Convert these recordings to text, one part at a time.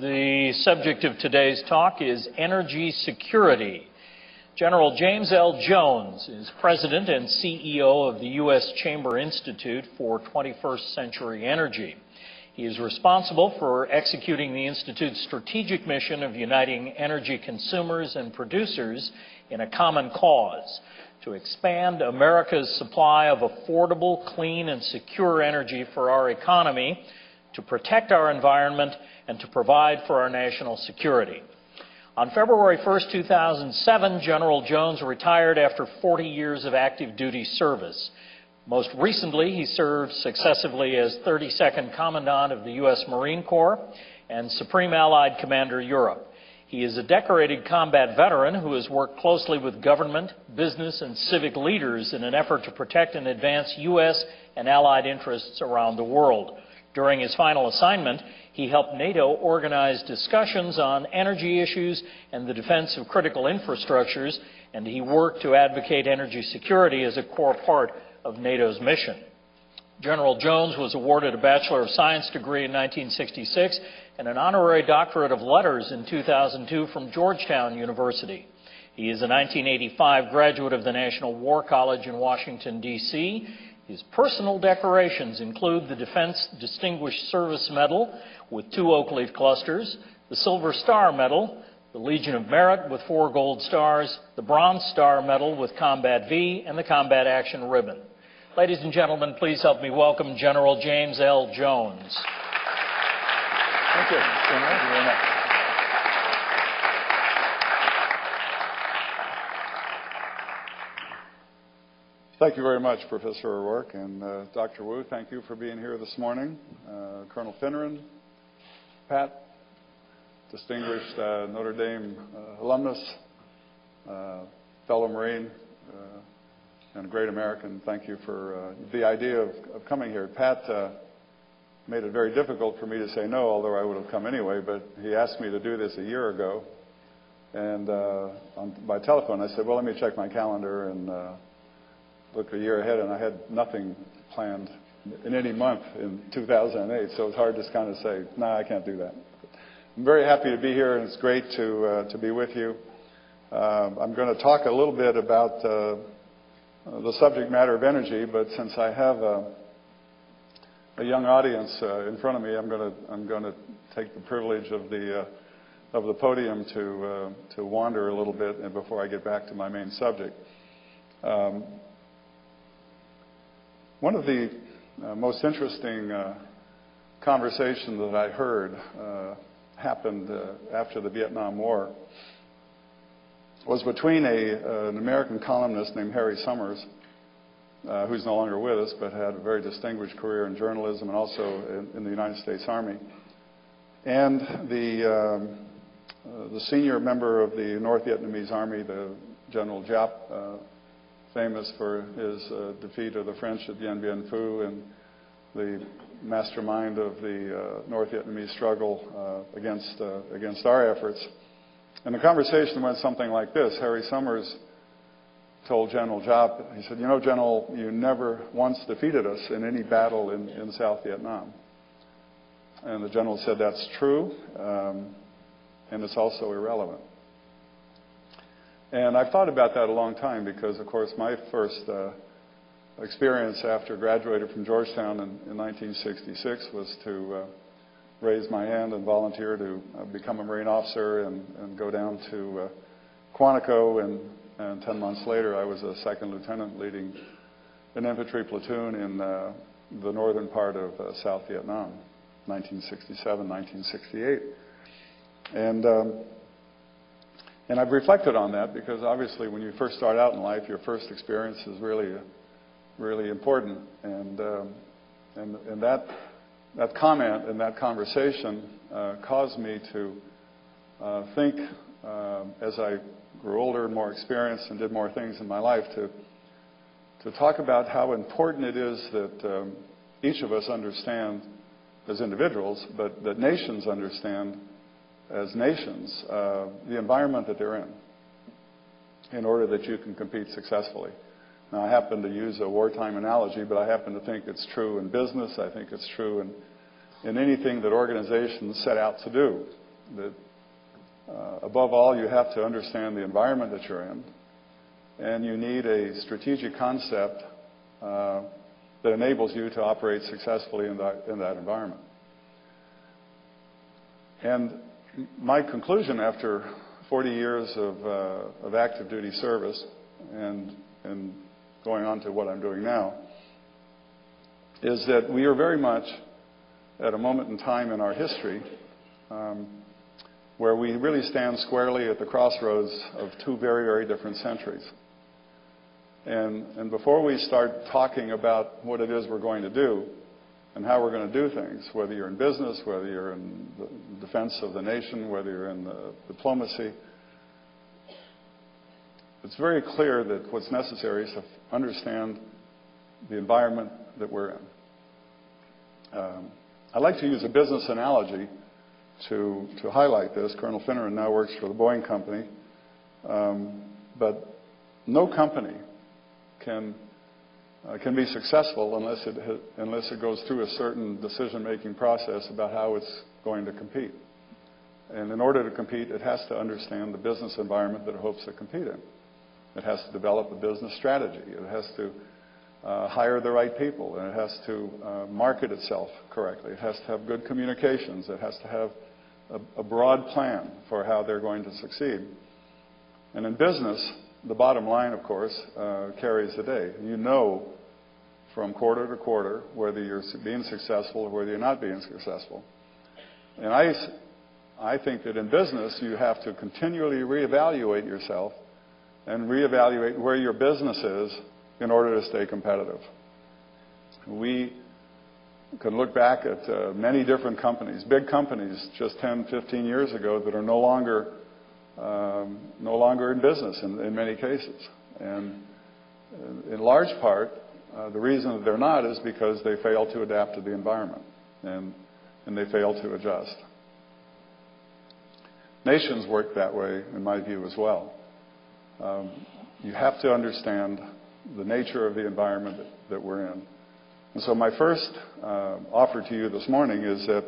The subject of today's talk is energy security. General James L. Jones is President and CEO of the U.S. Chamber Institute for 21st Century Energy. He is responsible for executing the Institute's strategic mission of uniting energy consumers and producers in a common cause to expand America's supply of affordable, clean, and secure energy for our economy, to protect our environment, and to provide for our national security. On February 1st, 2007, General Jones retired after 40 years of active duty service. Most recently, he served successively as 32nd Commandant of the U.S. Marine Corps and Supreme Allied Commander Europe. He is a decorated combat veteran who has worked closely with government, business, and civic leaders in an effort to protect and advance U.S. and Allied interests around the world. During his final assignment, he helped NATO organize discussions on energy issues and the defense of critical infrastructures, and he worked to advocate energy security as a core part of NATO's mission. General Jones was awarded a Bachelor of Science degree in 1966 and an honorary doctorate of letters in 2002 from Georgetown University. He is a 1985 graduate of the National War College in Washington, D.C. His personal decorations include the Defense Distinguished Service Medal with 2 oak leaf clusters, the Silver Star Medal, the Legion of Merit with 4 gold stars, the Bronze Star Medal with Combat V, and the Combat Action Ribbon. Ladies and gentlemen, please help me welcome General James L. Jones. Thank you. Thank you very much. Thank you very much, Professor O'Rourke, and Dr. Wu, thank you for being here this morning. Colonel Finneran, Pat, distinguished Notre Dame alumnus, fellow Marine, and a great American, thank you for the idea of coming here. Pat made it very difficult for me to say no, although I would have come anyway, but he asked me to do this a year ago, and by telephone I said, well, let me check my calendar and look a year ahead, and I had nothing planned in any month in 2008, so it's hard to kind of say, nah, I can't do that. I'm very happy to be here, and it's great to be with you. I'm going to talk a little bit about the subject matter of energy, but since I have a young audience in front of me, I'm going to take the privilege of the podium to wander a little bit before I get back to my main subject. One of the most interesting conversations that I heard happened after the Vietnam War was between an American columnist named Harry Summers, who's no longer with us, but had a very distinguished career in journalism and also in the United States Army, and the senior member of the North Vietnamese Army, the General Giap, famous for his defeat of the French at Dien Bien Phu and the mastermind of the North Vietnamese struggle against our efforts. And the conversation went something like this. Harry Summers told General Giap, he said, you know, General, you never once defeated us in any battle in South Vietnam. And the general said, that's true, and it's also irrelevant. And I've thought about that a long time because, of course, my first experience after graduating from Georgetown in 1966 was to raise my hand and volunteer to become a Marine officer and go down to Quantico, and 10 months later I was a second lieutenant leading an infantry platoon in the northern part of South Vietnam, 1967, 1968. And I've reflected on that because obviously when you first start out in life, your first experience is really important. And that comment and that conversation caused me to think, as I grew older and more experienced and did more things in my life, to talk about how important it is that each of us understand as individuals, but that nations understand as nations, the environment that they're in order that you can compete successfully. Now, I happen to use a wartime analogy, but I happen to think it's true in business. I think it's true in anything that organizations set out to do. that above all, you have to understand the environment that you're in, and you need a strategic concept that enables you to operate successfully in that environment. And my conclusion after 40 years of active duty service and going on to what I'm doing now is that we are very much at a moment in time in our history where we really stand squarely at the crossroads of two very, very different centuries. And before we start talking about what it is we're going to do and how we're going to do things, whether you're in business, whether you're in the defense of the nation, whether you're in diplomacy, it's very clear that what's necessary is to understand the environment that we're in. I'd like to use a business analogy to highlight this. Colonel Finneran now works for the Boeing Company, but no company can be successful unless it goes through a certain decision-making process about how it's going to compete. And in order to compete, it has to understand the business environment that it hopes to compete in. It has to develop a business strategy. It has to hire the right people, and it has to market itself correctly. It has to have good communications. It has to have a broad plan for how they're going to succeed. And in business, the bottom line, of course, carries the day. You know from quarter to quarter whether you're being successful or whether you're not being successful. And I think that in business, you have to continually reevaluate yourself and reevaluate where your business is in order to stay competitive. We can look back at many different companies, big companies just 10, 15 years ago that are no longer in business in many cases. And in large part, the reason that they're not is because they fail to adapt to the environment and they fail to adjust. Nations work that way, in my view, as well. You have to understand the nature of the environment that we're in. And so my first offer to you this morning is that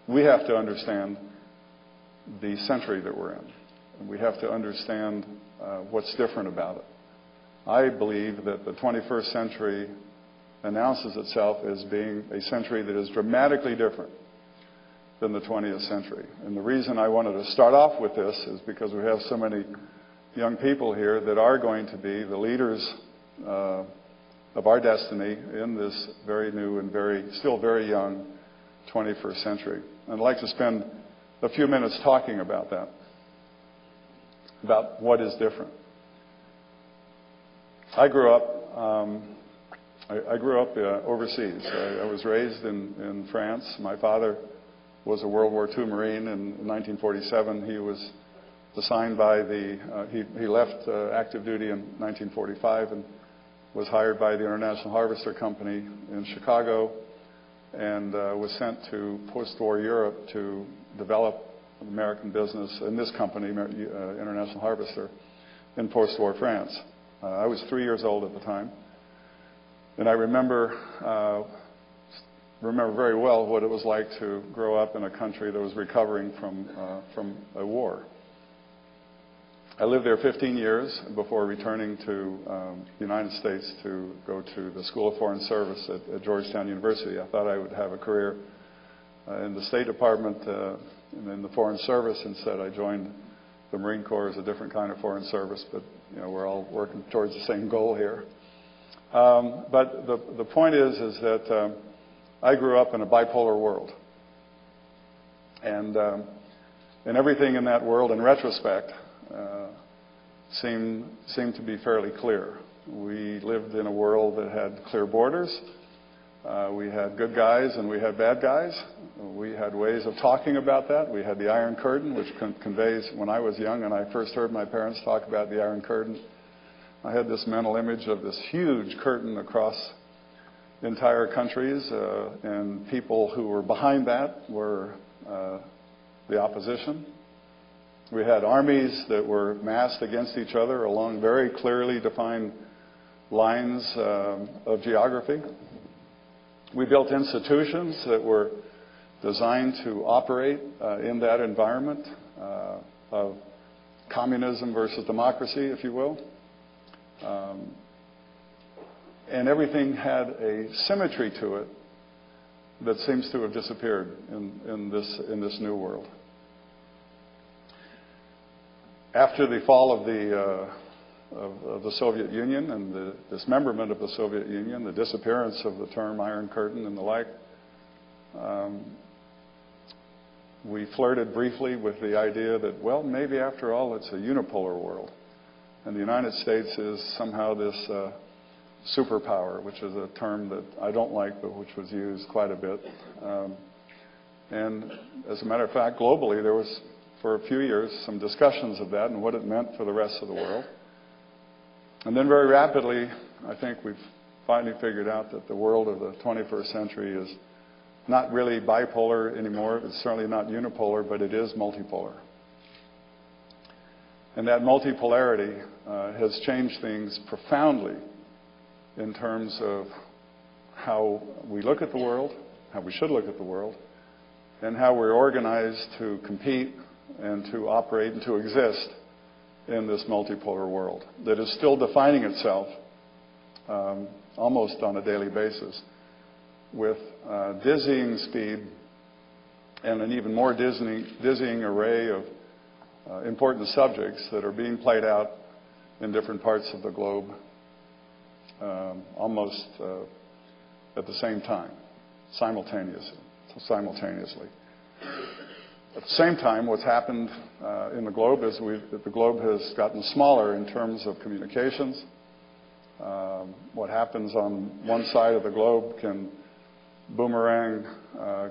we have to understand the century that we're in. And we have to understand what's different about it. I believe that the 21st century announces itself as being a century that is dramatically different than the 20th century. And the reason I wanted to start off with this is because we have so many young people here that are going to be the leaders of our destiny in this very new and still very young 21st century. And I'd like to spend a few minutes talking about that, about what is different. I grew up overseas. I was raised in France. My father was a World War II Marine. In 1947, he was assigned by he left active duty in 1945 and was hired by the International Harvester Company in Chicago and was sent to post-war Europe to develop American business in this company, International Harvester, in post-war France. I was 3 years old at the time, and I remember very well what it was like to grow up in a country that was recovering from a war. I lived there 15 years before returning to the United States to go to the School of Foreign Service at Georgetown University. I thought I would have a career in the State Department and in the Foreign Service. Instead, I joined the Marine Corps as a different kind of foreign service, but we're all working towards the same goal here. But the point is that I grew up in a bipolar world, and everything in that world, in retrospect, seemed to be fairly clear. We lived in a world that had clear borders. We had good guys and we had bad guys. We had ways of talking about that. We had the Iron Curtain, which conveys, when I was young and I first heard my parents talk about the Iron Curtain, I had this mental image of this huge curtain across entire countries, and people who were behind that were the opposition. We had armies that were massed against each other along very clearly defined lines of geography. We built institutions that were designed to operate in that environment of communism versus democracy, if you will. And everything had a symmetry to it that seems to have disappeared in this new world. After the fall of the Soviet Union and the dismemberment of the Soviet Union, the disappearance of the term Iron Curtain and the like, we flirted briefly with the idea that, well, maybe after all it's a unipolar world. And the United States is somehow this superpower, which is a term that I don't like, but which was used quite a bit. And as a matter of fact, globally, there was, for a few years, some discussions of that and what it meant for the rest of the world. And then very rapidly, I think we've finally figured out that the world of the 21st century is not really bipolar anymore. It's certainly not unipolar, but it is multipolar. And that multipolarity has changed things profoundly in terms of how we look at the world, how we should look at the world, and how we're organized to compete and to operate and to exist in this multipolar world that is still defining itself almost on a daily basis with dizzying speed and an even more dizzying array of important subjects that are being played out in different parts of the globe almost at the same time, simultaneously. At the same time, what's happened in the globe is that the globe has gotten smaller in terms of communications. What happens on one side of the globe can boomerang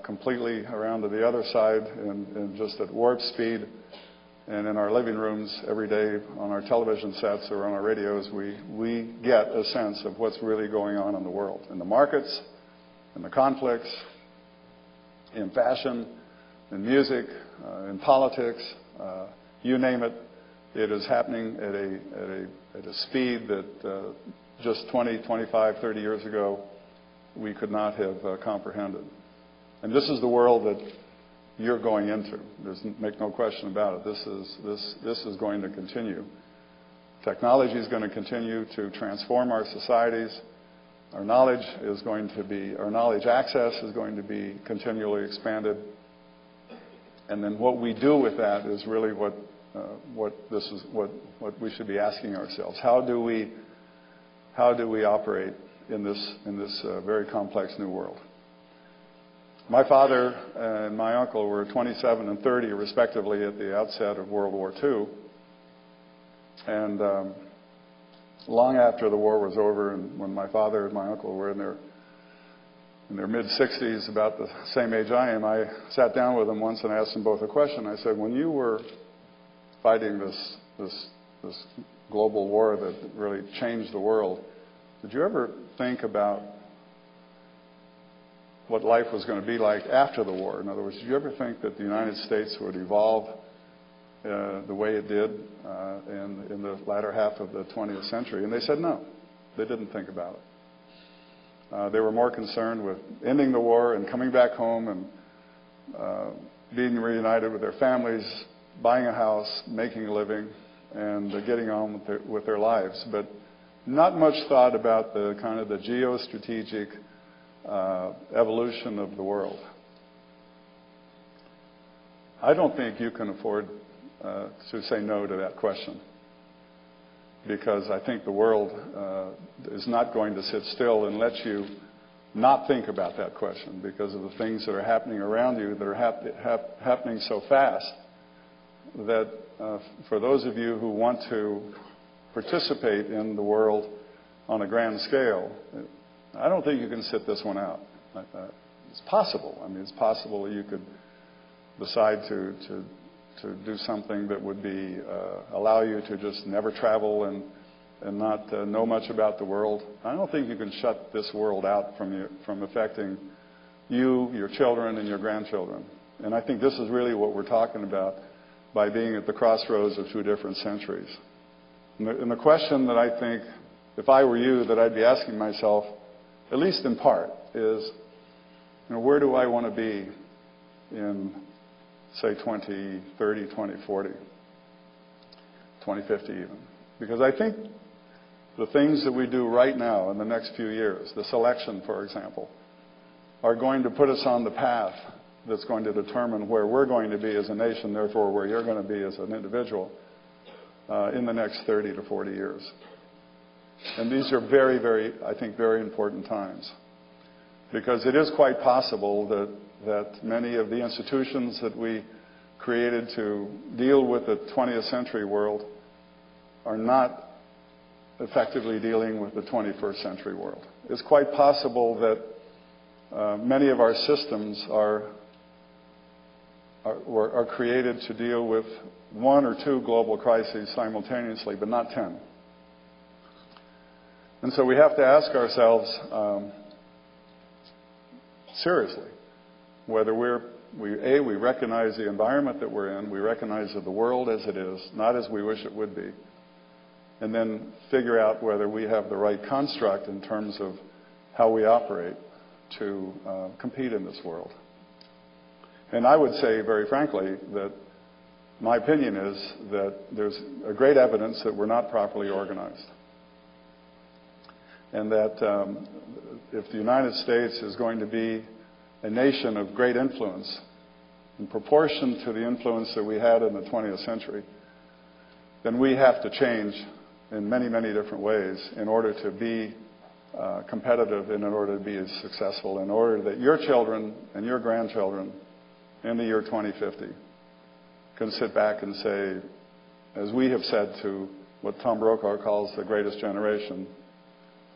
completely around to the other side and just at warp speed. And in our living rooms every day, on our television sets or on our radios, we get a sense of what's really going on in the world, in the markets, in the conflicts, in fashion, in music, in politics, you name it. It is happening at a speed that just 20, 25, 30 years ago we could not have comprehended. And this is the world that you're going into. Make no question about it. This is going to continue. Technology is going to continue to transform our societies. Our knowledge access is going to be continually expanded. And then what we do with that is really what we should be asking ourselves. How do we operate in this very complex new world? My father and my uncle were 27 and 30, respectively, at the outset of World War II. And long after the war was over, and when my father and my uncle were in their mid-60s, about the same age I am, I sat down with them once and asked them both a question. I said, when you were fighting this global war that really changed the world, did you ever think about what life was going to be like after the war? In other words, did you ever think that the United States would evolve the way it did in the latter half of the 20th century? And they said no. They didn't think about it. They were more concerned with ending the war and coming back home and being reunited with their families, buying a house, making a living, and getting on with their lives. But not much thought about the kind of the geostrategic evolution of the world. I don't think you can afford to say no to that question, because I think the world is not going to sit still and let you not think about that question because of the things that are happening around you that are happening so fast that for those of you who want to participate in the world on a grand scale, I don't think you can sit this one out. It's possible. I mean, it's possible that you could decide to do something that would be allow you to just never travel and not know much about the world. I don't think you can shut this world out from affecting you, your children, and your grandchildren. And I think this is really what we're talking about by being at the crossroads of two different centuries. And the question that I think, if I were you, that I'd be asking myself, at least in part, is, where do I want to be in, say, 2030, 2040, 2050 even. Because I think the things that we do right now in the next few years, this election, for example, are going to put us on the path that's going to determine where we're going to be as a nation, therefore where you're going to be as an individual in the next 30 to 40 years. And these are very, very, I think, very important times. Because it is quite possible that many of the institutions that we created to deal with the 20th century world are not effectively dealing with the 21st century world. It's quite possible that many of our systems are created to deal with one or two global crises simultaneously, but not 10. And so we have to ask ourselves seriously whether we recognize the environment that we're in, we recognize the world as it is, not as we wish it would be, and then figure out whether we have the right construct in terms of how we operate to compete in this world. And I would say, very frankly, that my opinion is that there's a great evidence that we're not properly organized. And that if the United States is going to be a nation of great influence, in proportion to the influence that we had in the 20th century, then we have to change in many, many different ways in order to be competitive and in order to be as successful, in order that your children and your grandchildren in the year 2050 can sit back and say, as we have said to what Tom Brokaw calls the greatest generation,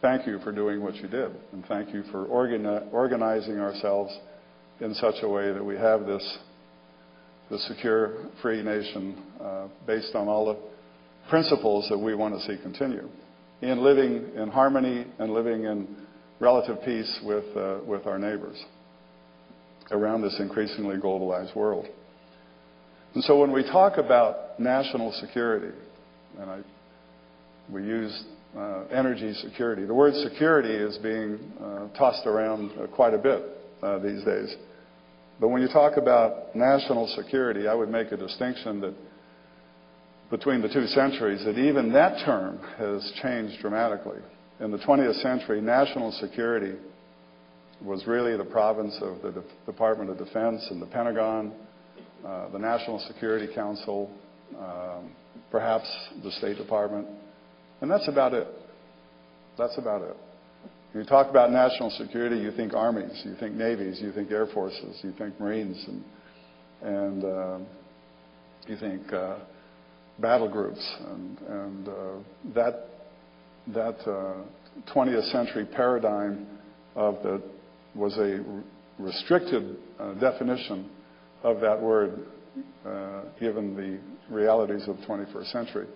thank you for doing what you did, and thank you for organizing ourselves in such a way that we have this secure, free nation based on all the principles that we want to see continue, in living in harmony and living in relative peace with our neighbors around this increasingly globalized world. And so when we talk about national security, and we use energy security. The word security is being tossed around quite a bit these days. But when you talk about national security, I would make a distinction that between the two centuries, that even that term has changed dramatically. In the 20th century, national security was really the province of the Department of Defense and the Pentagon, the National Security Council, perhaps the State Department. And that's about it. That's about it. When you talk about national security, you think armies, you think navies, you think air forces, you think Marines, and you think battle groups. And that 20th century paradigm was a restricted definition of that word, given the realities of the 21st century.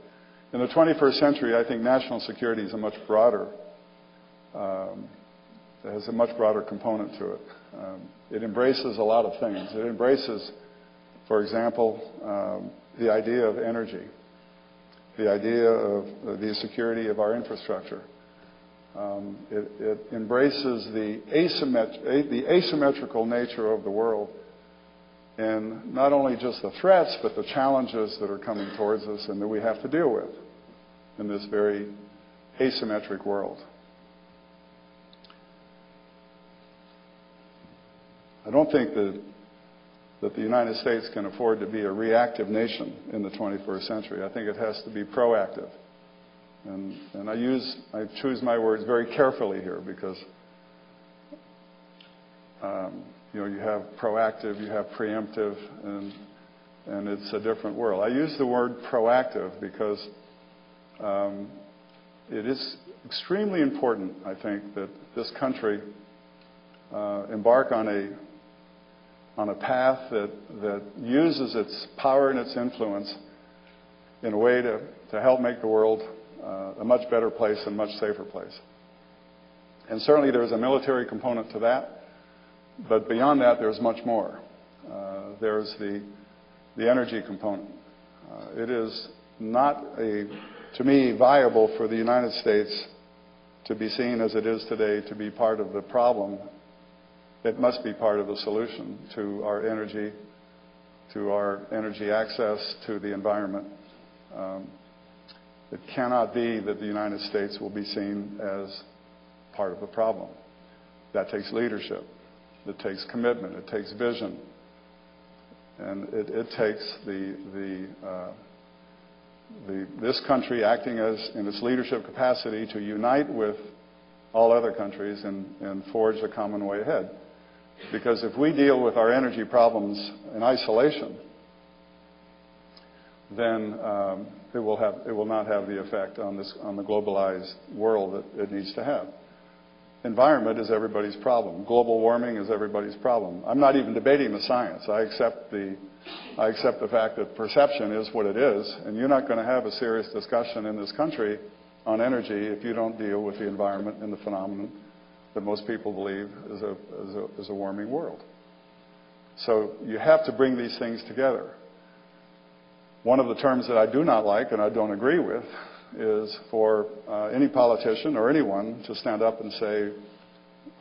In the 21st century, I think national security is a much broader, it has a much broader component to it. It embraces a lot of things. It embraces, for example, the idea of energy, the idea of the security of our infrastructure. It embraces the asymmetrical nature of the world, and not only just the threats, but the challenges that are coming towards us and that we have to deal with in this very asymmetric world. I don't think that the United States can afford to be a reactive nation in the 21st century. I think it has to be proactive. And I choose my words very carefully here because you have proactive, you have preemptive, and it's a different world. I use the word proactive because it is extremely important, I think, that this country embark on a path that uses its power and its influence in a way to help make the world a much better place and much safer place. And certainly there's a military component to that. But beyond that, there's much more. There's the energy component. It is not, to me, viable for the United States to be seen as it is today to be part of the problem It must be part of the solution to our energy access, to the environment. It cannot be that the United States will be seen as part of the problem. That takes leadership. It takes commitment. It takes vision. And it takes this country acting in its leadership capacity to unite with all other countries and forge a common way ahead. Because if we deal with our energy problems in isolation, then it will not have the effect on the globalized world that it needs to have. Environment is everybody's problem. Global warming is everybody's problem. I'm not even debating the science. I accept the fact that perception is what it is, and you're not going to have a serious discussion in this country on energy if you don't deal with the environment and the phenomenon that most people believe is a warming world. So you have to bring these things together. One of the terms that I do not like and I don't agree with is for any politician or anyone to stand up and say,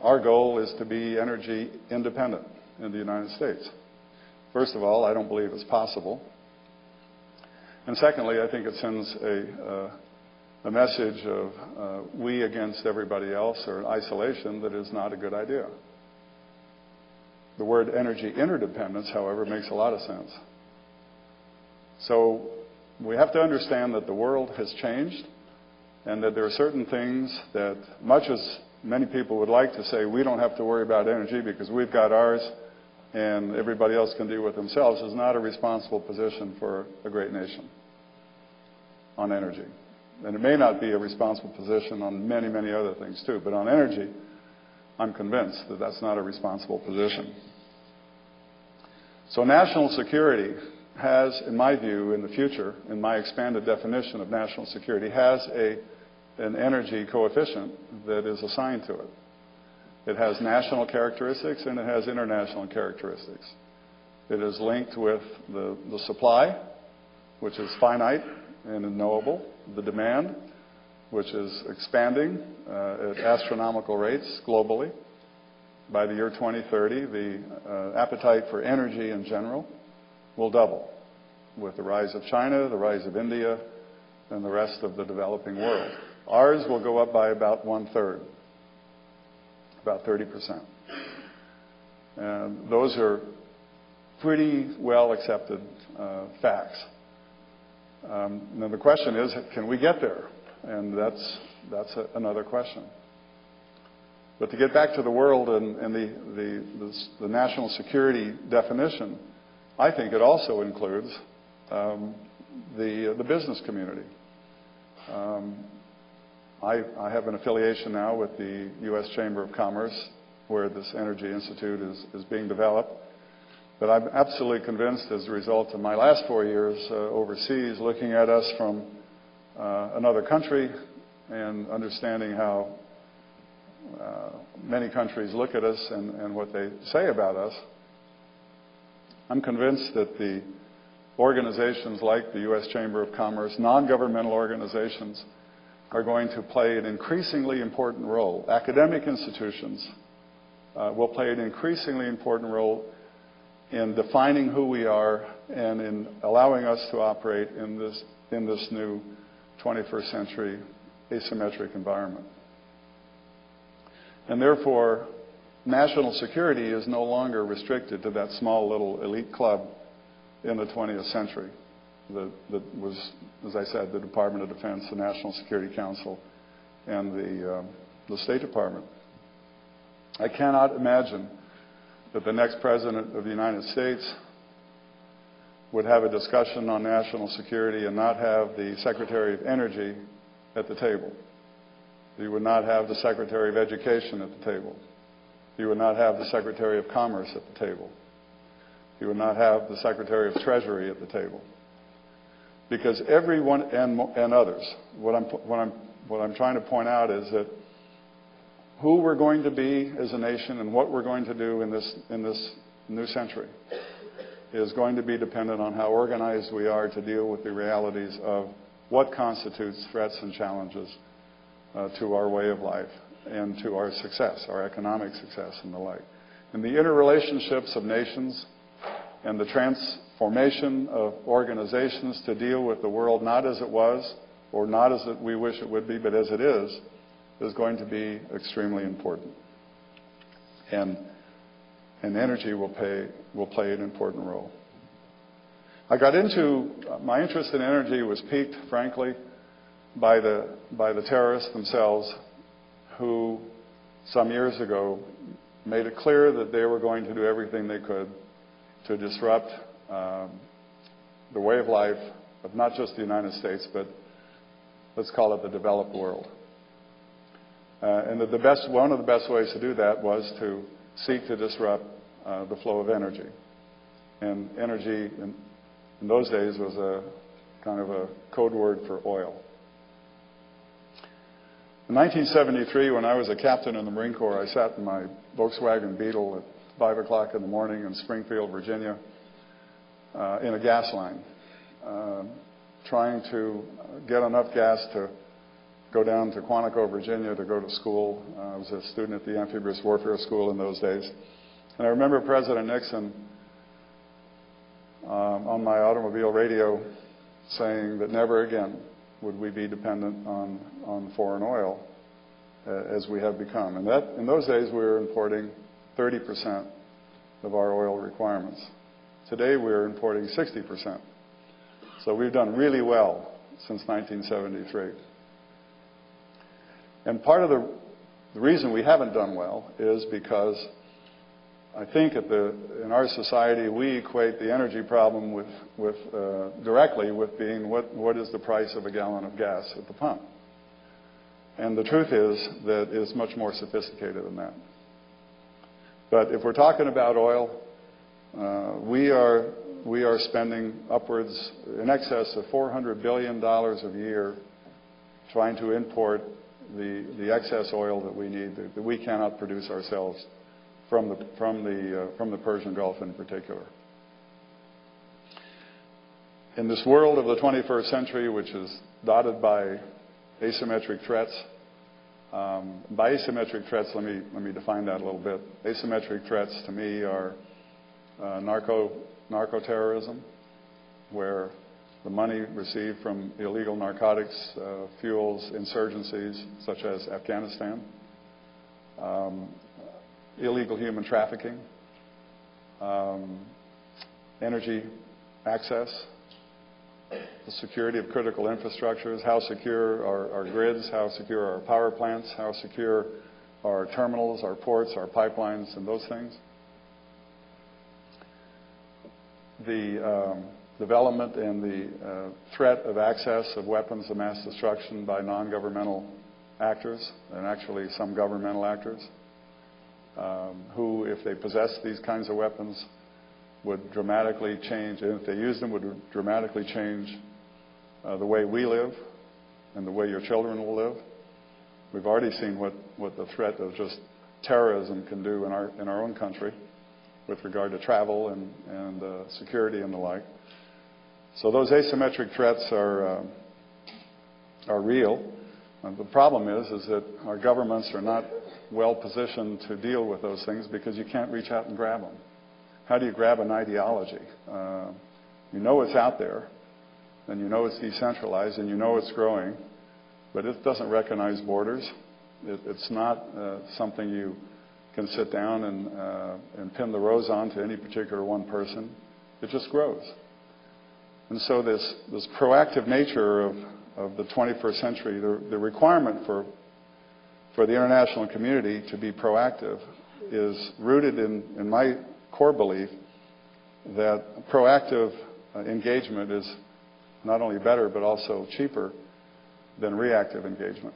our goal is to be energy independent in the United States. First of all, I don't believe it's possible. And secondly, I think it sends a message of we against everybody else or isolation that is not a good idea. The word energy interdependence, however, makes a lot of sense. So we have to understand that the world has changed and that there are certain things that, much as many people would like to say we don't have to worry about energy because we've got ours and everybody else can deal with themselves, is not a responsible position for a great nation on energy. And it may not be a responsible position on many, many other things too, but on energy, I'm convinced that that's not a responsible position. So national security has, in my view, in the future, in my expanded definition of national security, has an energy coefficient that is assigned to it. It has national characteristics and it has international characteristics. It is linked with the supply, which is finite and unknowable, the demand, which is expanding at astronomical rates globally. By the year 2030, the appetite for energy in general will double with the rise of China, the rise of India, and the rest of the developing world. Ours will go up by about 1/3, about 30%. And those are pretty well accepted facts. Now the question is, can we get there? And that's another question. But to get back to the world and the national security definition, I think it also includes the business community. I have an affiliation now with the U.S. Chamber of Commerce, where this Energy Institute is being developed. But I'm absolutely convinced, as a result of my last 4 years overseas, looking at us from another country and understanding how many countries look at us and what they say about us, I'm convinced that the organizations like the U.S. Chamber of Commerce, non-governmental organizations, are going to play an increasingly important role. Academic institutions will play an increasingly important role in defining who we are and in allowing us to operate in this new 21st century asymmetric environment. And therefore, national security is no longer restricted to that small little elite club in the 20th century that was, as I said, the Department of Defense, the National Security Council, and the State Department. I cannot imagine that the next President of the United States would have a discussion on national security and not have the Secretary of Energy at the table. He would not have the Secretary of Education at the table. He would not have the Secretary of Commerce at the table. He would not have the Secretary of Treasury at the table. Because everyone and others, what I'm trying to point out is that who we're going to be as a nation and what we're going to do in this new century is going to be dependent on how organized we are to deal with the realities of what constitutes threats and challenges to our way of life and to our success, our economic success and the like. in the interrelationships of nations and the transformation of organizations to deal with the world not as it was or not as we wish it would be, but as it is going to be extremely important. And energy will play an important role. My interest in energy was piqued, frankly, by the terrorists themselves, who some years ago made it clear that they were going to do everything they could to disrupt the way of life of not just the United States, but let's call it the developed world. And one of the best ways to do that was to seek to disrupt the flow of energy. And energy in those days was a kind of a code word for oil. In 1973, when I was a captain in the Marine Corps, I sat in my Volkswagen Beetle at 5 o'clock in the morning in Springfield, Virginia, in a gas line, trying to get enough gas to go down to Quantico, Virginia to go to school. I was a student at the Amphibious Warfare School in those days. And I remember President Nixon on my automobile radio saying that never again would we be dependent on foreign oil as we have become. And that, in those days, we were importing 30% of our oil requirements. Today, we're importing 60%. So we've done really well since 1973. And part of the reason we haven't done well is because I think in our society we equate the energy problem directly with being what is the price of a gallon of gas at the pump. And the truth is that it's much more sophisticated than that. But if we're talking about oil, we are spending upwards in excess of $400 billion a year trying to import the excess oil that we need, that we cannot produce ourselves from the Persian Gulf in particular. In this world of the 21st century, which is dotted by asymmetric threats, by asymmetric threats, let me define that a little bit. Asymmetric threats to me are narco-terrorism, where the money received from illegal narcotics fuels insurgencies such as Afghanistan, illegal human trafficking, energy access, the security of critical infrastructures, how secure are our grids, how secure are our power plants, how secure are our terminals, our ports, our pipelines, and those things. The development and the threat of access of weapons of mass destruction by non-governmental actors, and actually some governmental actors, who, if they possess these kinds of weapons, would dramatically change, and if they use them, would dramatically change the way we live and the way your children will live. We've already seen what the threat of just terrorism can do in our own country with regard to travel and security and the like. So those asymmetric threats are real. The problem is that our governments are not well positioned to deal with those things because you can't reach out and grab them. How do you grab an ideology? You know it's out there, and you know it's decentralized, and you know it's growing, but it doesn't recognize borders. It's not something you can sit down and pin the rose on to any particular one person. It just grows. And so this proactive nature of the 21st century, the requirement for the international community to be proactive is rooted in my core belief that proactive engagement is not only better but also cheaper than reactive engagement.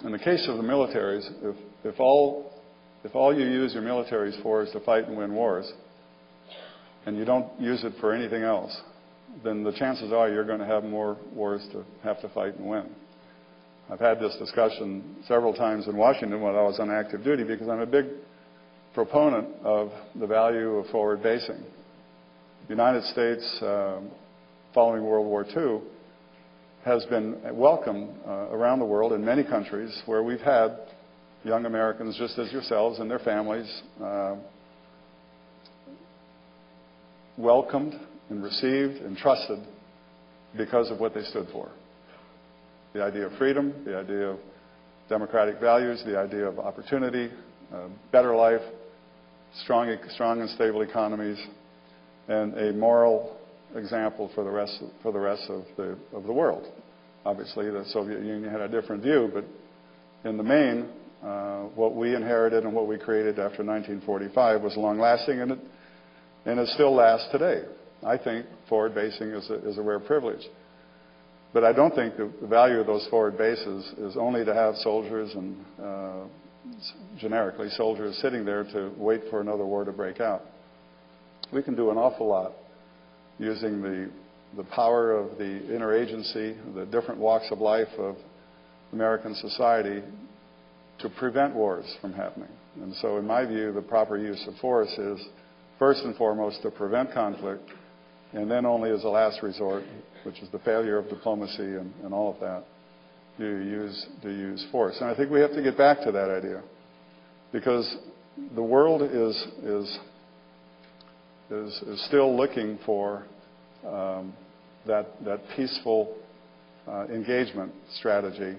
In the case of the militaries, if all you use your militaries for is to fight and win wars, and you don't use it for anything else, then the chances are you're going to have more wars to have to fight and win. I've had this discussion several times in Washington when I was on active duty because I'm a big proponent of the value of forward basing. The United States, following World War II, has been welcomed around the world in many countries where we've had young Americans just as yourselves and their families welcomed and received and trusted because of what they stood for. The idea of freedom, the idea of democratic values, the idea of opportunity, better life, strong and stable economies, and a moral example for the rest of the world. Obviously, the Soviet Union had a different view, but in the main, what we inherited and what we created after 1945 was long-lasting, and it still lasts today. I think forward basing is a rare privilege. But I don't think the value of those forward bases is only to have soldiers and, generically, soldiers sitting there to wait for another war to break out. We can do an awful lot using the power of the interagency, the different walks of life of American society to prevent wars from happening. And so in my view, the proper use of force is first and foremost to prevent conflict, and then only as a last resort, which is the failure of diplomacy and all of that, do you use force. And I think we have to get back to that idea, because the world is still looking for that peaceful engagement strategy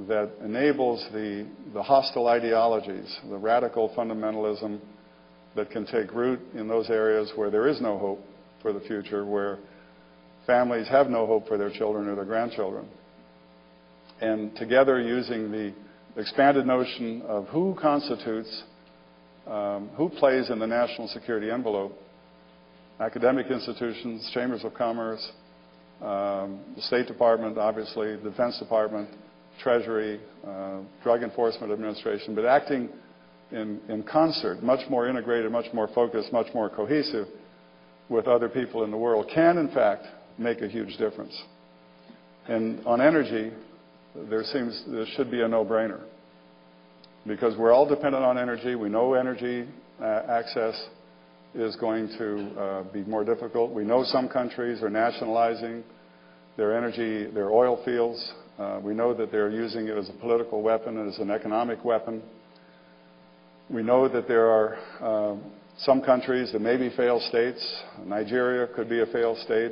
that enables the hostile ideologies, the radical fundamentalism that can take root in those areas where there is no hope for the future, where families have no hope for their children or their grandchildren. And together, using the expanded notion of who constitutes, who plays in the national security envelope, academic institutions, chambers of commerce, the State Department, obviously, the Defense Department, Treasury, Drug Enforcement Administration, but acting in concert, much more integrated, much more focused, much more cohesive with other people in the world, can in fact make a huge difference. And on energy, there should be a no-brainer, because we're all dependent on energy. We know energy access is going to be more difficult. We know some countries are nationalizing their oil fields. We know that they're using it as a political weapon and as an economic weapon. We know that there are some countries that may be failed states. Nigeria could be a failed state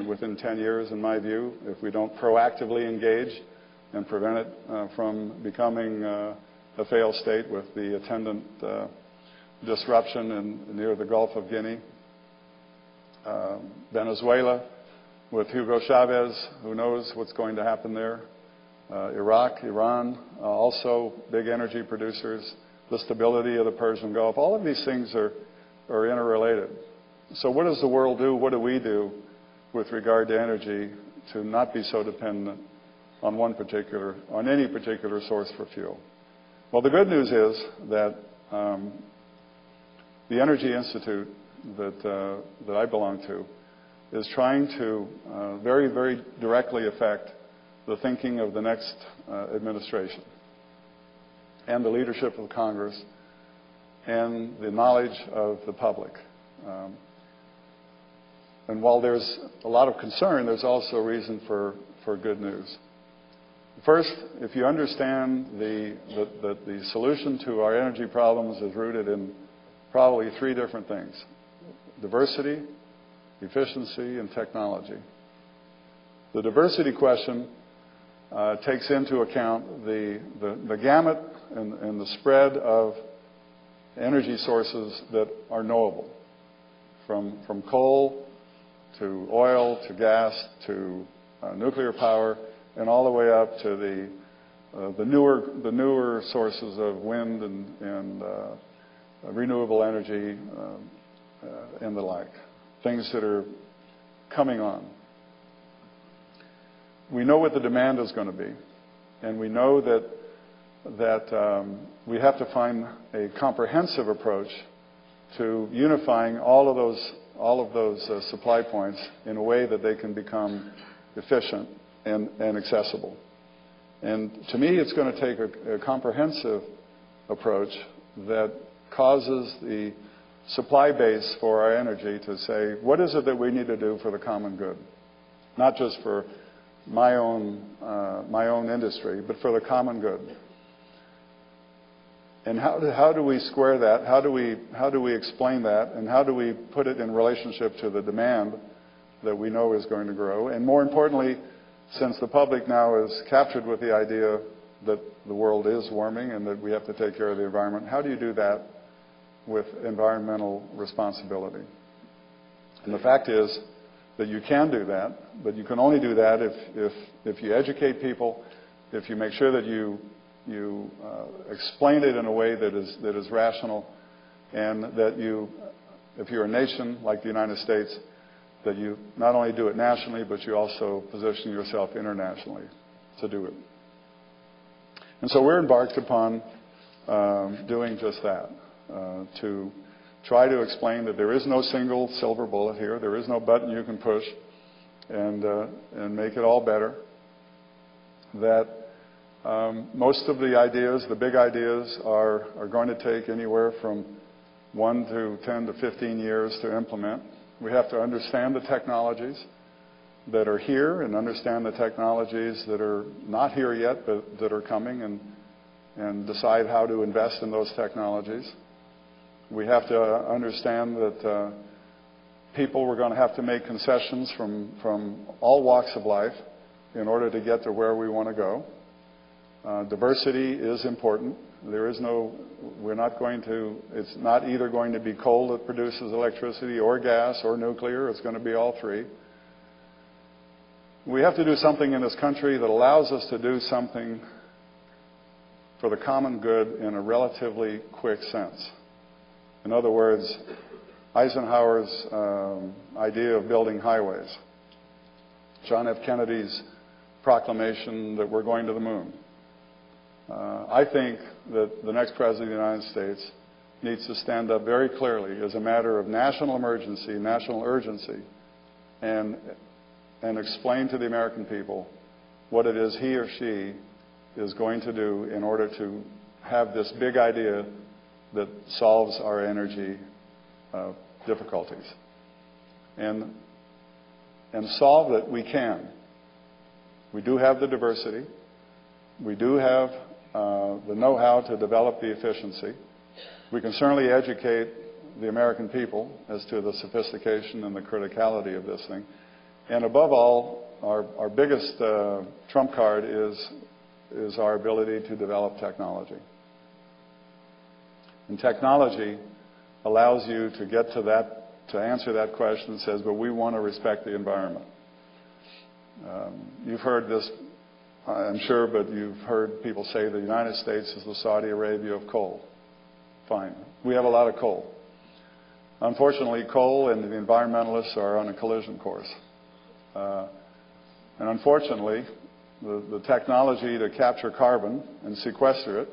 within 10 years, in my view, if we don't proactively engage and prevent it from becoming a failed state with the attendant disruption near the Gulf of Guinea. Venezuela, with Hugo Chavez, who knows what's going to happen there. Iraq, Iran, also big energy producers. The stability of the Persian Gulf. All of these things are interrelated. So what does the world do? What do we do with regard to energy to not be so dependent on any particular source for fuel? Well, the good news is that the Energy Institute that I belong to is trying to very, very directly affect the thinking of the next administration and the leadership of Congress and the knowledge of the public. And while there's a lot of concern, there's also reason for good news. First, if you understand that the solution to our energy problems is rooted in probably three different things: diversity, efficiency, and technology. The diversity question takes into account the gamut and the spread of energy sources that are knowable, from coal to oil to gas to nuclear power, and all the way up to the newer sources of wind and renewable energy and the like, things that are coming on. We know what the demand is going to be, and we know that we have to find a comprehensive approach to unifying all of those supply points in a way that they can become efficient and accessible. And to me, it's going to take a comprehensive approach that causes the supply base for our energy to say, what is it that we need to do for the common good? Not just for my own industry, but for the common good. And how do we square that? How do we explain that? And how do we put it in relationship to the demand that we know is going to grow? And more importantly, since the public now is captured with the idea that the world is warming and that we have to take care of the environment, how do you do that with environmental responsibility? And the fact is that you can do that, but you can only do that if you educate people, if you make sure that you explain it in a way that is rational, and that if you're a nation like the United States, that you not only do it nationally, but you also position yourself internationally to do it. And so we're embarked upon doing just that, to try to explain that there is no single silver bullet here. There is no button you can push and make it all better. That most of the ideas, the big ideas, are going to take anywhere from 1 to 10 to 15 years to implement. We have to understand the technologies that are here and understand the technologies that are not here yet but that are coming, and decide how to invest in those technologies. We have to understand that people were going to have to make concessions from all walks of life in order to get to where we want to go. Diversity is important. It's not either going to be coal that produces electricity or gas or nuclear. It's going to be all three. We have to do something in this country that allows us to do something for the common good in a relatively quick sense. In other words, Eisenhower's idea of building highways, John F. Kennedy's proclamation that we're going to the moon. I think that the next President of the United States needs to stand up very clearly as a matter of national emergency, national urgency, and explain to the American people what it is he or she is going to do in order to have this big idea that solves our energy difficulties. And solve it we can. We do have the diversity. We do have the know-how to develop the efficiency. We can certainly educate the American people as to the sophistication and the criticality of this thing. And above all, our biggest trump card is our ability to develop technology. And technology allows you to get to that, to answer that question that says, but we want to respect the environment. You've heard this, I'm sure, but you've heard people say the United States is the Saudi Arabia of coal. Fine. We have a lot of coal. Unfortunately, coal and the environmentalists are on a collision course. And unfortunately, the technology to capture carbon and sequester it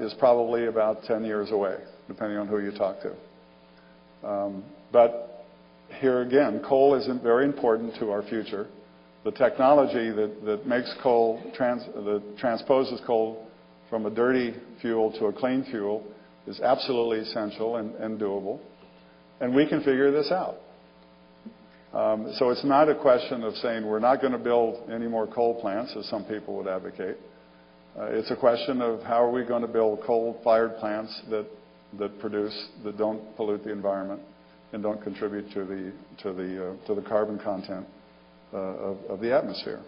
is probably about 10 years away, depending on who you talk to. But here again, coal is very important to our future. The technology that makes coal, that transposes coal from a dirty fuel to a clean fuel is absolutely essential and doable. And we can figure this out. So it's not a question of saying we're not going to build any more coal plants, as some people would advocate. It's a question of how are we going to build coal-fired plants that don't pollute the environment and don't contribute to the carbon content of the atmosphere.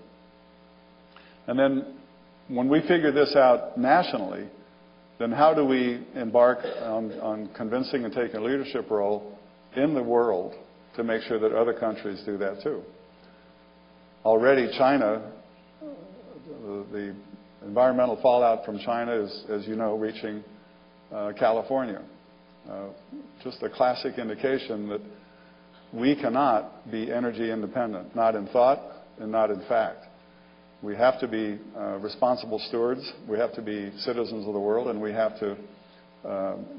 And then when we figure this out nationally, then how do we embark on convincing and taking a leadership role in the world to make sure that other countries do that too? Already China, the environmental fallout from China is, as you know, reaching California. Just a classic indication that we cannot be energy independent, not in thought and not in fact. We have to be responsible stewards. We have to be citizens of the world, and we have to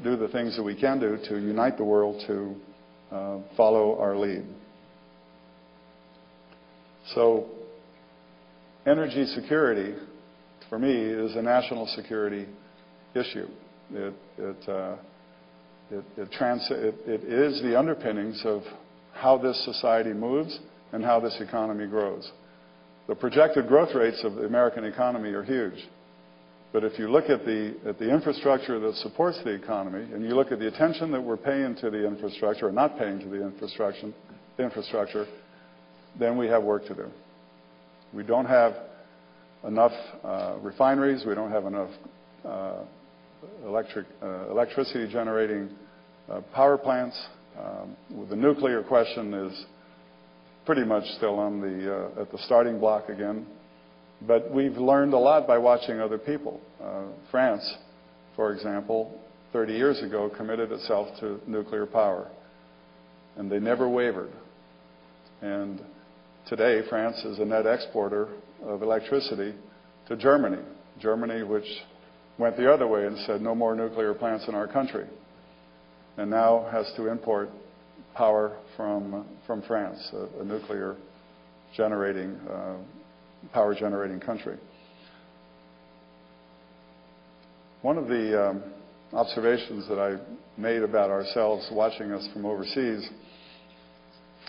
do the things that we can do to unite the world to follow our lead. So energy security, for me, is a national security issue. It is the underpinnings of how this society moves and how this economy grows. The projected growth rates of the American economy are huge. But if you look at the infrastructure that supports the economy, and you look at the attention that we're paying to the infrastructure, or not paying to the infrastructure, then we have work to do. We don't have enough refineries. We don't have enough electricity generating power plants. The nuclear question is pretty much still on at the starting block again. But we've learned a lot by watching other people. France, for example, 30 years ago committed itself to nuclear power, and they never wavered. And today, France is a net exporter of electricity to Germany. Germany, which went the other way and said no more nuclear plants in our country, and now has to import power from France, a nuclear generating power generating country. One of the observations that I made about ourselves watching us from overseas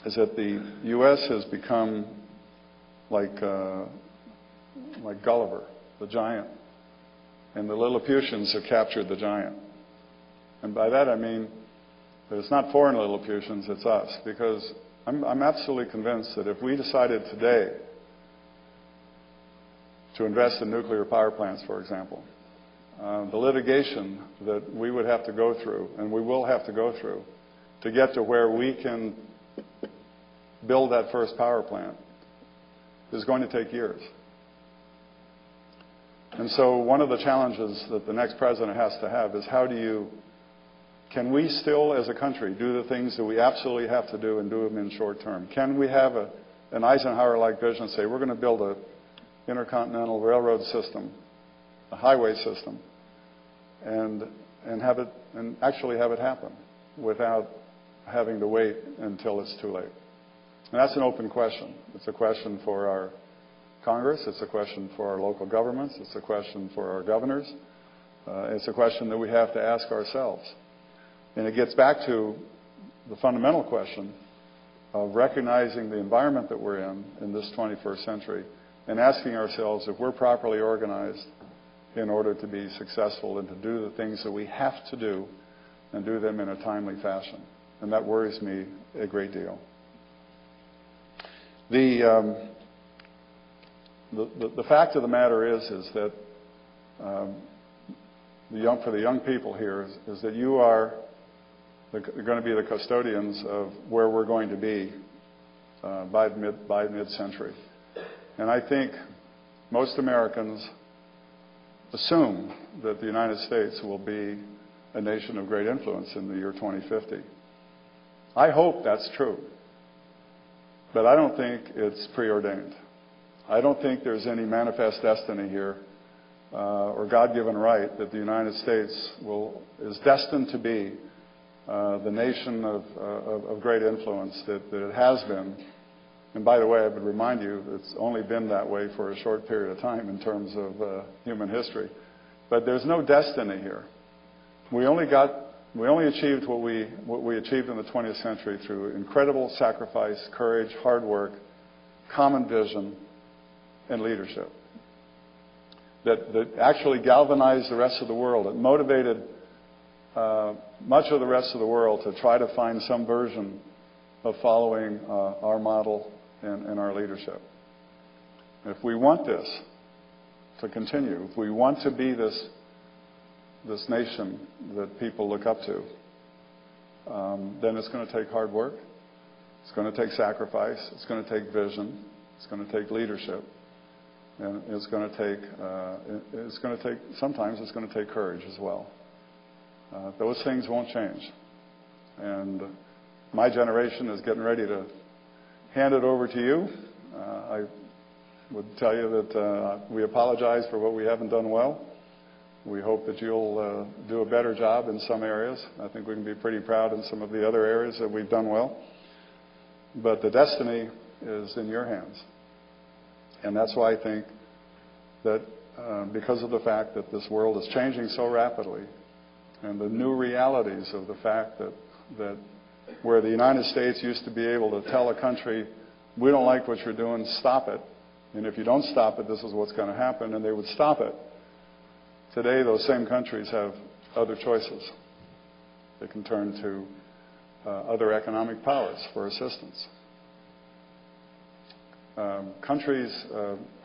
is that the U.S. has become like Gulliver, the giant, and the Lilliputians have captured the giant. And by that I mean that it's not foreign Lilliputians, it's us, because I'm absolutely convinced that if we decided today to invest in nuclear power plants, for example, the litigation that we would have to go through, and we will have to go through, to get to where we can build that first power plant is going to take years. And so one of the challenges that the next president has to have is can we still as a country do the things that we absolutely have to do and do them in short term? Can we have an Eisenhower-like vision, say we're going to build an intercontinental railroad system, a highway system, and actually have it happen without having to wait until it's too late? And that's an open question. It's a question for our Congress. It's a question for our local governments. It's a question for our governors. It's a question that we have to ask ourselves. And it gets back to the fundamental question of recognizing the environment that we're in this 21st century, and asking ourselves if we're properly organized in order to be successful and to do the things that we have to do and do them in a timely fashion. And that worries me a great deal. The fact of the matter is that for the young people here is that you are going to be the custodians of where we're going to be by mid-century. And I think most Americans assume that the United States will be a nation of great influence in the year 2050. I hope that's true. But I don't think it's preordained. I don't think there's any manifest destiny here or God-given right that the United States is destined to be the nation of great influence that it has been. And by the way, I would remind you, it's only been that way for a short period of time in terms of human history. But there's no destiny here. We only achieved what we achieved in the 20th century through incredible sacrifice, courage, hard work, common vision, and leadership. That actually galvanized the rest of the world. It motivated much of the rest of the world to try to find some version of following our model and our leadership. If we want this to continue, if we want to be this nation that people look up to, then it's going to take hard work. It's going to take sacrifice. It's going to take vision. It's going to take leadership. And sometimes it's going to take courage as well. Those things won't change. And my generation is getting ready to hand it over to you. I would tell you that we apologize for what we haven't done well. We hope that you'll do a better job in some areas. I think we can be pretty proud in some of the other areas that we've done well. But the destiny is in your hands. And that's why I think that because of the fact that this world is changing so rapidly, and the new realities of the fact that where the United States used to be able to tell a country, we don't like what you're doing, stop it. And if you don't stop it, this is what's going to happen, and they would stop it. Today, those same countries have other choices. They can turn to other economic powers for assistance.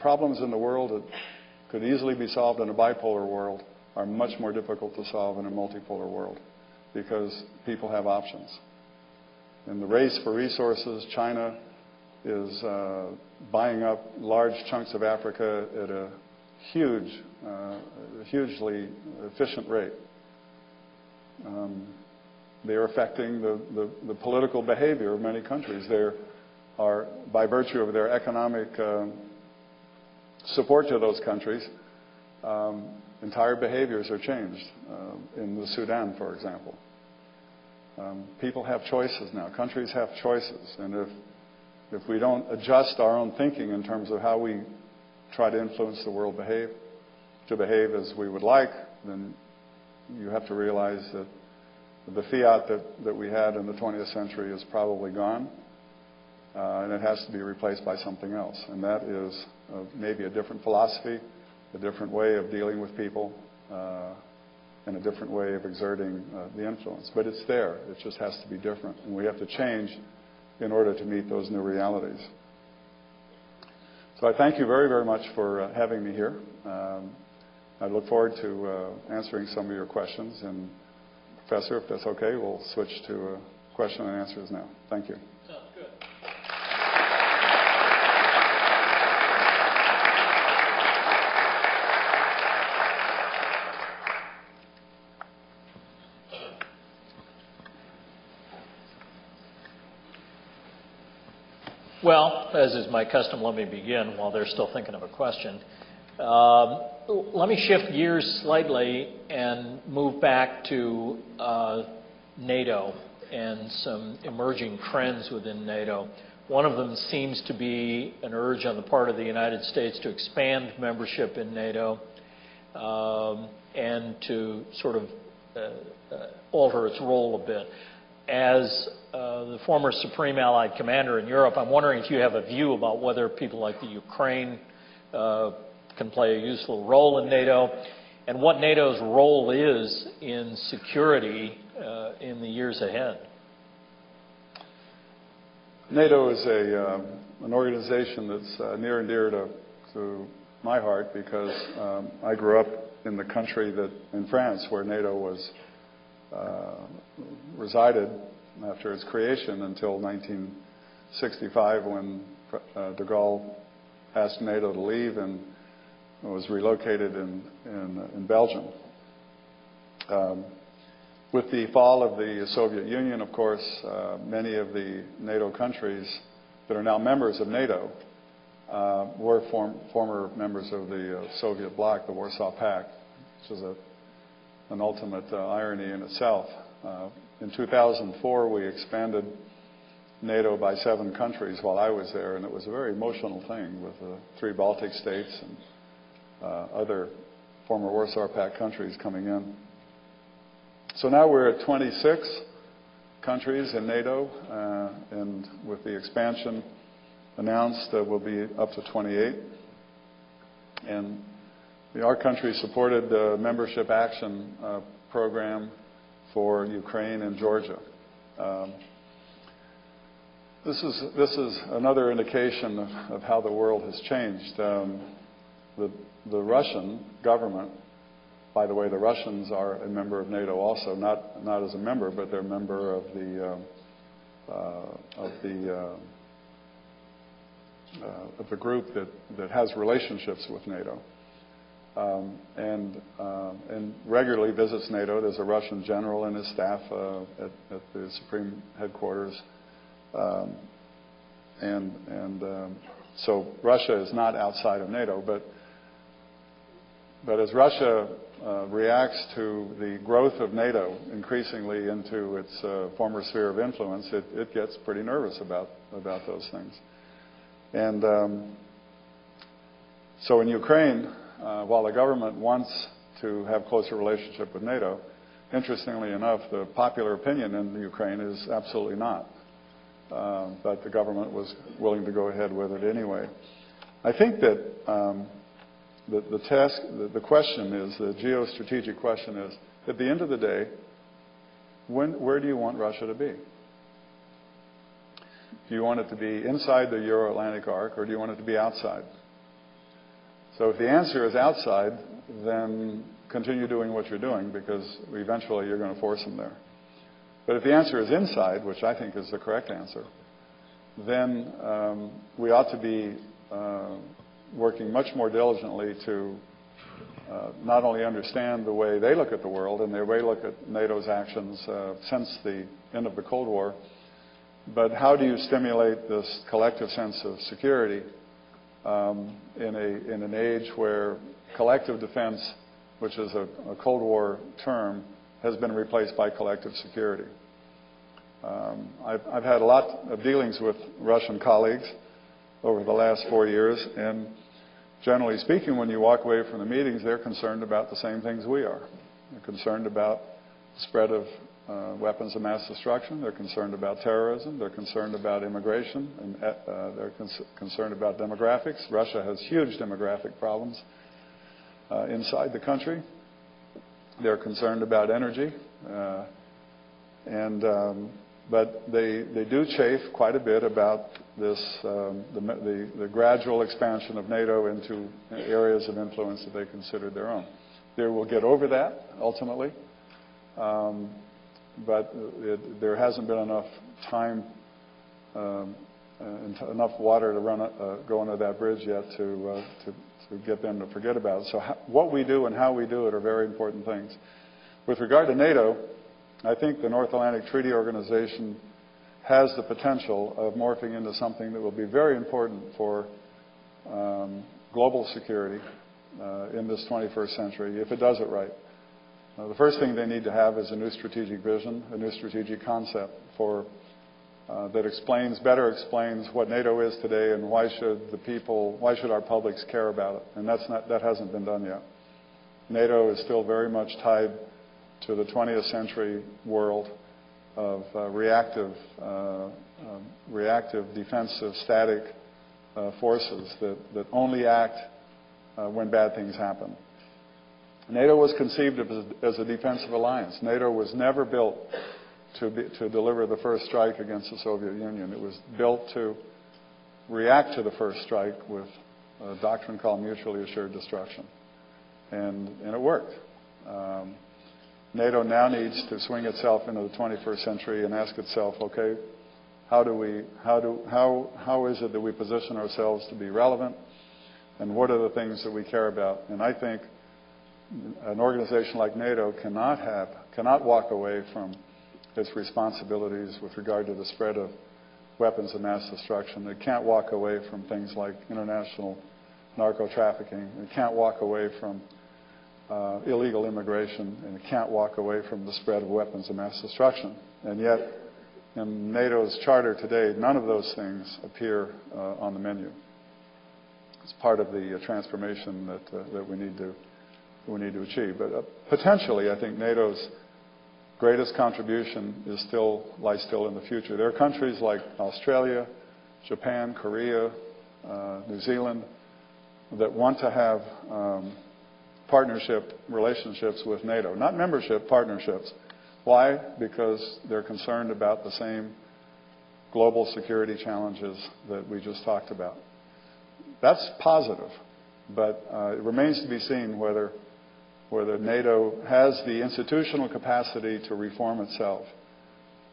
Problems in the world that could easily be solved in a bipolar world are much more difficult to solve in a multipolar world because people have options. In the race for resources, China is buying up large chunks of Africa at a hugely efficient rate. They're affecting the political behavior of many countries. They are, by virtue of their economic support to those countries, entire behaviors are changed. In the Sudan, for example. People have choices now. Countries have choices. And if we don't adjust our own thinking in terms of how we try to influence the world to behave as we would like, then you have to realize that the fiat that we had in the 20th century is probably gone, and it has to be replaced by something else. And that is maybe a different philosophy, a different way of dealing with people, and a different way of exerting the influence. But it's there. It just has to be different. And we have to change in order to meet those new realities. So I thank you very, very much for having me here. I look forward to answering some of your questions. And Professor, if that's okay, we'll switch to question and answers now. Thank you. Sounds good. Well, as is my custom, let me begin while they're still thinking of a question. Let me shift gears slightly and move back to NATO and some emerging trends within NATO. One of them seems to be an urge on the part of the United States to expand membership in NATO and to sort of alter its role a bit. As the former Supreme Allied Commander in Europe, I'm wondering if you have a view about whether people like the Ukraine can play a useful role in NATO, and what NATO's role is in security in the years ahead. NATO is an organization that's near and dear to my heart because I grew up in the country in France where NATO was resided after its creation until 1965 when de Gaulle asked NATO to leave and was relocated in Belgium. With the fall of the Soviet Union, of course, many of the NATO countries that are now members of NATO were former members of the Soviet bloc, the Warsaw Pact, which is an ultimate irony in itself. In 2004, we expanded NATO by 7 countries while I was there, and it was a very emotional thing with the 3 Baltic states and other former Warsaw Pact countries coming in. So now we're at 26 countries in NATO, and with the expansion announced, we'll be up to 28. And our country supported the Membership Action Program for Ukraine and Georgia. This is another indication of how the world has changed. The Russian government, by the way, the Russians are a member of NATO also, not as a member, but they're a member of the group that has relationships with NATO. And regularly visits NATO. There's a Russian general and his staff at the Supreme Headquarters. So Russia is not outside of NATO, but as Russia reacts to the growth of NATO increasingly into its former sphere of influence, it gets pretty nervous about those things. And so in Ukraine, while the government wants to have closer relationship with NATO, interestingly enough, the popular opinion in Ukraine is absolutely not. But the government was willing to go ahead with it anyway. I think that the question is, the geostrategic question is, at the end of the day, where do you want Russia to be? Do you want it to be inside the Euro-Atlantic arc, or do you want it to be outside? So if the answer is outside, then continue doing what you're doing, because eventually you're going to force them there. But if the answer is inside, which I think is the correct answer, then we ought to be working much more diligently to not only understand the way they look at the world and the way they look at NATO's actions since the end of the Cold War, but how do you stimulate this collective sense of security in an age where collective defense, which is a Cold War term, has been replaced by collective security. I've had a lot of dealings with Russian colleagues over the last 4 years, and generally speaking, when you walk away from the meetings, they're concerned about the same things we are. They're concerned about the spread of weapons of mass destruction. They're concerned about terrorism. They're concerned about immigration, and they're concerned about demographics. Russia has huge demographic problems inside the country. They're concerned about energy, but they do chafe quite a bit about this the gradual expansion of NATO into areas of influence that they consider their own. They will get over that ultimately, but there hasn't been enough time, enough water to go under that bridge yet to get them to forget about it. So what we do and how we do it are very important things. With regard to NATO, I think the North Atlantic Treaty Organization has the potential of morphing into something that will be very important for global security in this 21st century, if it does it right. The first thing they need to have is a new strategic vision, a new strategic concept that better explains what NATO is today and why should our publics care about it. And that hasn't been done yet. NATO is still very much tied to the 20th century world of reactive, defensive, static forces that only act when bad things happen. NATO was conceived as a defensive alliance. NATO was never built to deliver the first strike against the Soviet Union. It was built to react to the first strike with a doctrine called mutually assured destruction. And it worked. NATO now needs to swing itself into the 21st century and ask itself, okay, how is it that we position ourselves to be relevant, and what are the things that we care about? And I think an organization like NATO cannot walk away from its responsibilities with regard to the spread of weapons of mass destruction. It can't walk away from things like international narco-trafficking. It can't walk away from illegal immigration, and it can't walk away from the spread of weapons of mass destruction. And yet, in NATO's charter today, none of those things appear on the menu. It's part of the transformation that we need to achieve. But potentially, I think NATO's greatest contribution lies still in the future. There are countries like Australia, Japan, Korea, New Zealand that want to have partnership relationships with NATO, not membership, partnerships. Why? Because they're concerned about the same global security challenges that we just talked about. That's positive, but it remains to be seen whether NATO has the institutional capacity to reform itself.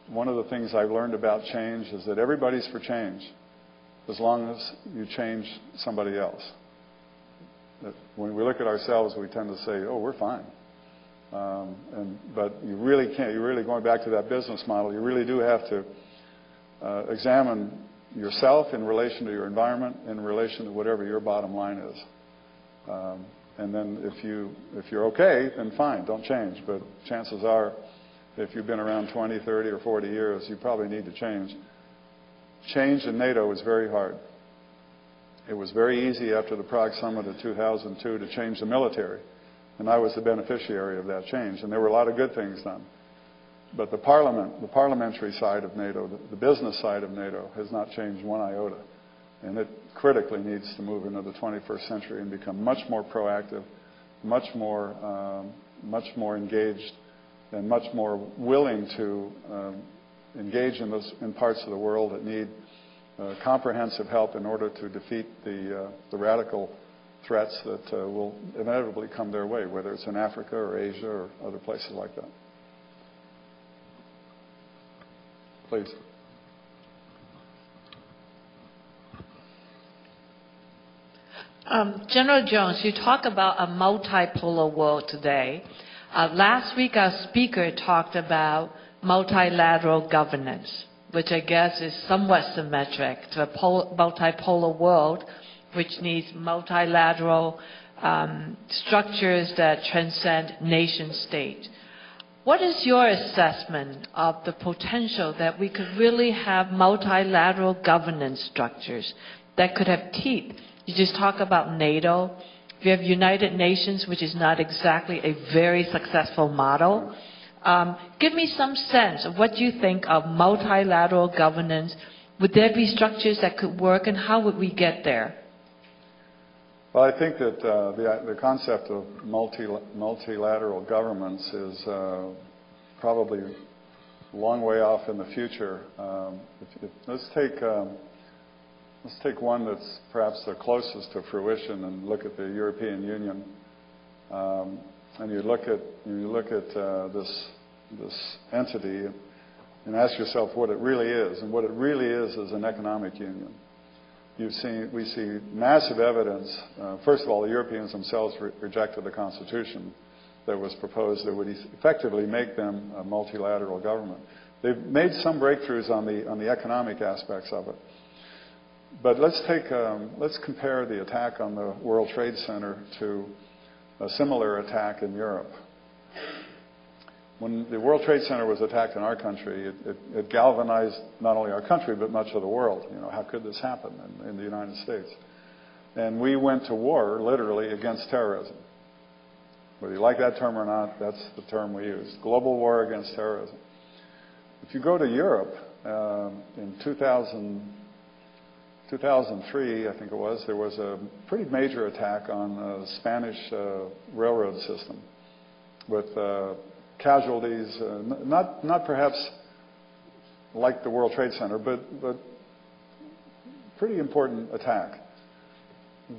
One of the things I've learned about change is that everybody's for change as long as you change somebody else. That when we look at ourselves, we tend to say, oh, we're fine. But you really can't. You're really going back to that business model. You really do have to examine yourself in relation to your environment, in relation to whatever your bottom line is. And then if you're okay, then fine, don't change. But chances are, if you've been around 20, 30, or 40 years, you probably need to change. Change in NATO is very hard. It was very easy after the Prague Summit of 2002 to change the military. And I was the beneficiary of that change. And there were a lot of good things done. But the parliamentary side of NATO, the business side of NATO, has not changed one iota. And it critically needs to move into the 21st century and become much more proactive, much more engaged, and much more willing to engage in parts of the world that need comprehensive help in order to defeat the radical threats that will inevitably come their way, whether it's in Africa or Asia or other places like that. Please. General Jones, you talk about a multipolar world today. Last week, our speaker talked about multilateral governance, which I guess is somewhat symmetric to a multipolar world, which needs multilateral structures that transcend nation state. What is your assessment of the potential that we could really have multilateral governance structures that could have teeth? You just talk about NATO. We have United Nations, which is not exactly a very successful model. Give me some sense of what you think of multilateral governance. Would there be structures that could work, and how would we get there? Well, I think that the concept of multilateral governments is probably a long way off in the future. Let's take one that's perhaps the closest to fruition and look at the European Union. And you look at this entity and ask yourself what it really is. And what it really is an economic union. We see massive evidence. First of all, the Europeans themselves rejected the constitution that was proposed that would effectively make them a multilateral government. They've made some breakthroughs on the economic aspects of it. But let's compare the attack on the World Trade Center to a similar attack in Europe. When the World Trade Center was attacked in our country, it galvanized not only our country but much of the world. You know, how could this happen in the United States? And we went to war, literally, against terrorism. Whether you like that term or not, that's the term we used. Global war against terrorism. If you go to Europe, in 2003, I think it was, there was a pretty major attack on the Spanish railroad system with casualties, not perhaps like the World Trade Center, but pretty important attack.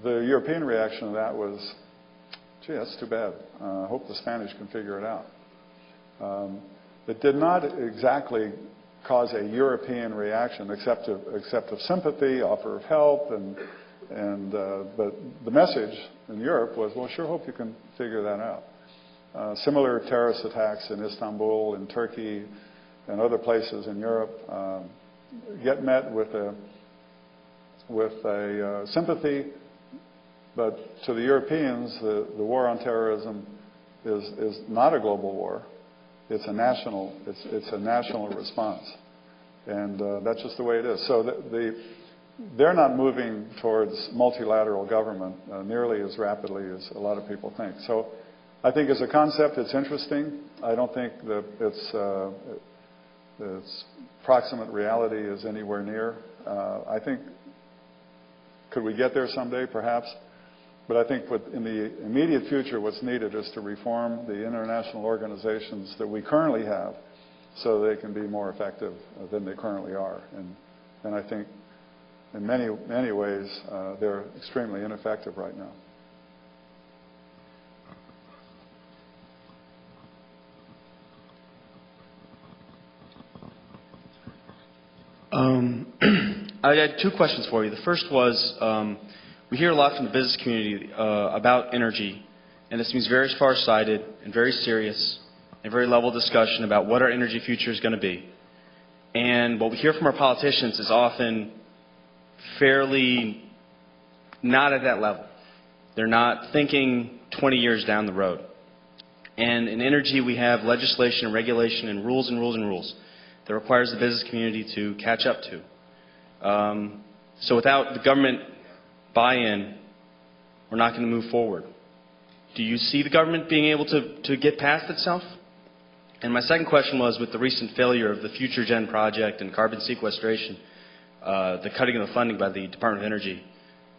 The European reaction to that was, gee, that's too bad. I hope the Spanish can figure it out. It did not exactly cause a European reaction, except of sympathy, offer of help, but the message in Europe was, well, sure hope you can figure that out. Similar terrorist attacks in Istanbul, in Turkey, and other places in Europe get met with a sympathy, but to the Europeans, the war on terrorism is not a global war. It's a national response, and that's just the way it is. So they're not moving towards multilateral government nearly as rapidly as a lot of people think. So I think as a concept, it's interesting. I don't think that its proximate reality is anywhere near. I think, could we get there someday? Perhaps. But I think in the immediate future, what's needed is to reform the international organizations that we currently have so they can be more effective than they currently are. And I think in many ways, they're extremely ineffective right now. I had two questions for you. The first was, we hear a lot from the business community about energy, and this means very far-sighted and very serious and very level discussion about what our energy future is going to be. And what we hear from our politicians is often fairly not at that level. They're not thinking 20 years down the road. And in energy, we have legislation and regulation and rules and rules and rules that requires the business community to catch up to. So without the government buy-in, we're not going to move forward. Do you see the government being able to get past itself? And my second question was, with the recent failure of the FutureGen project and carbon sequestration, the cutting of the funding by the Department of Energy,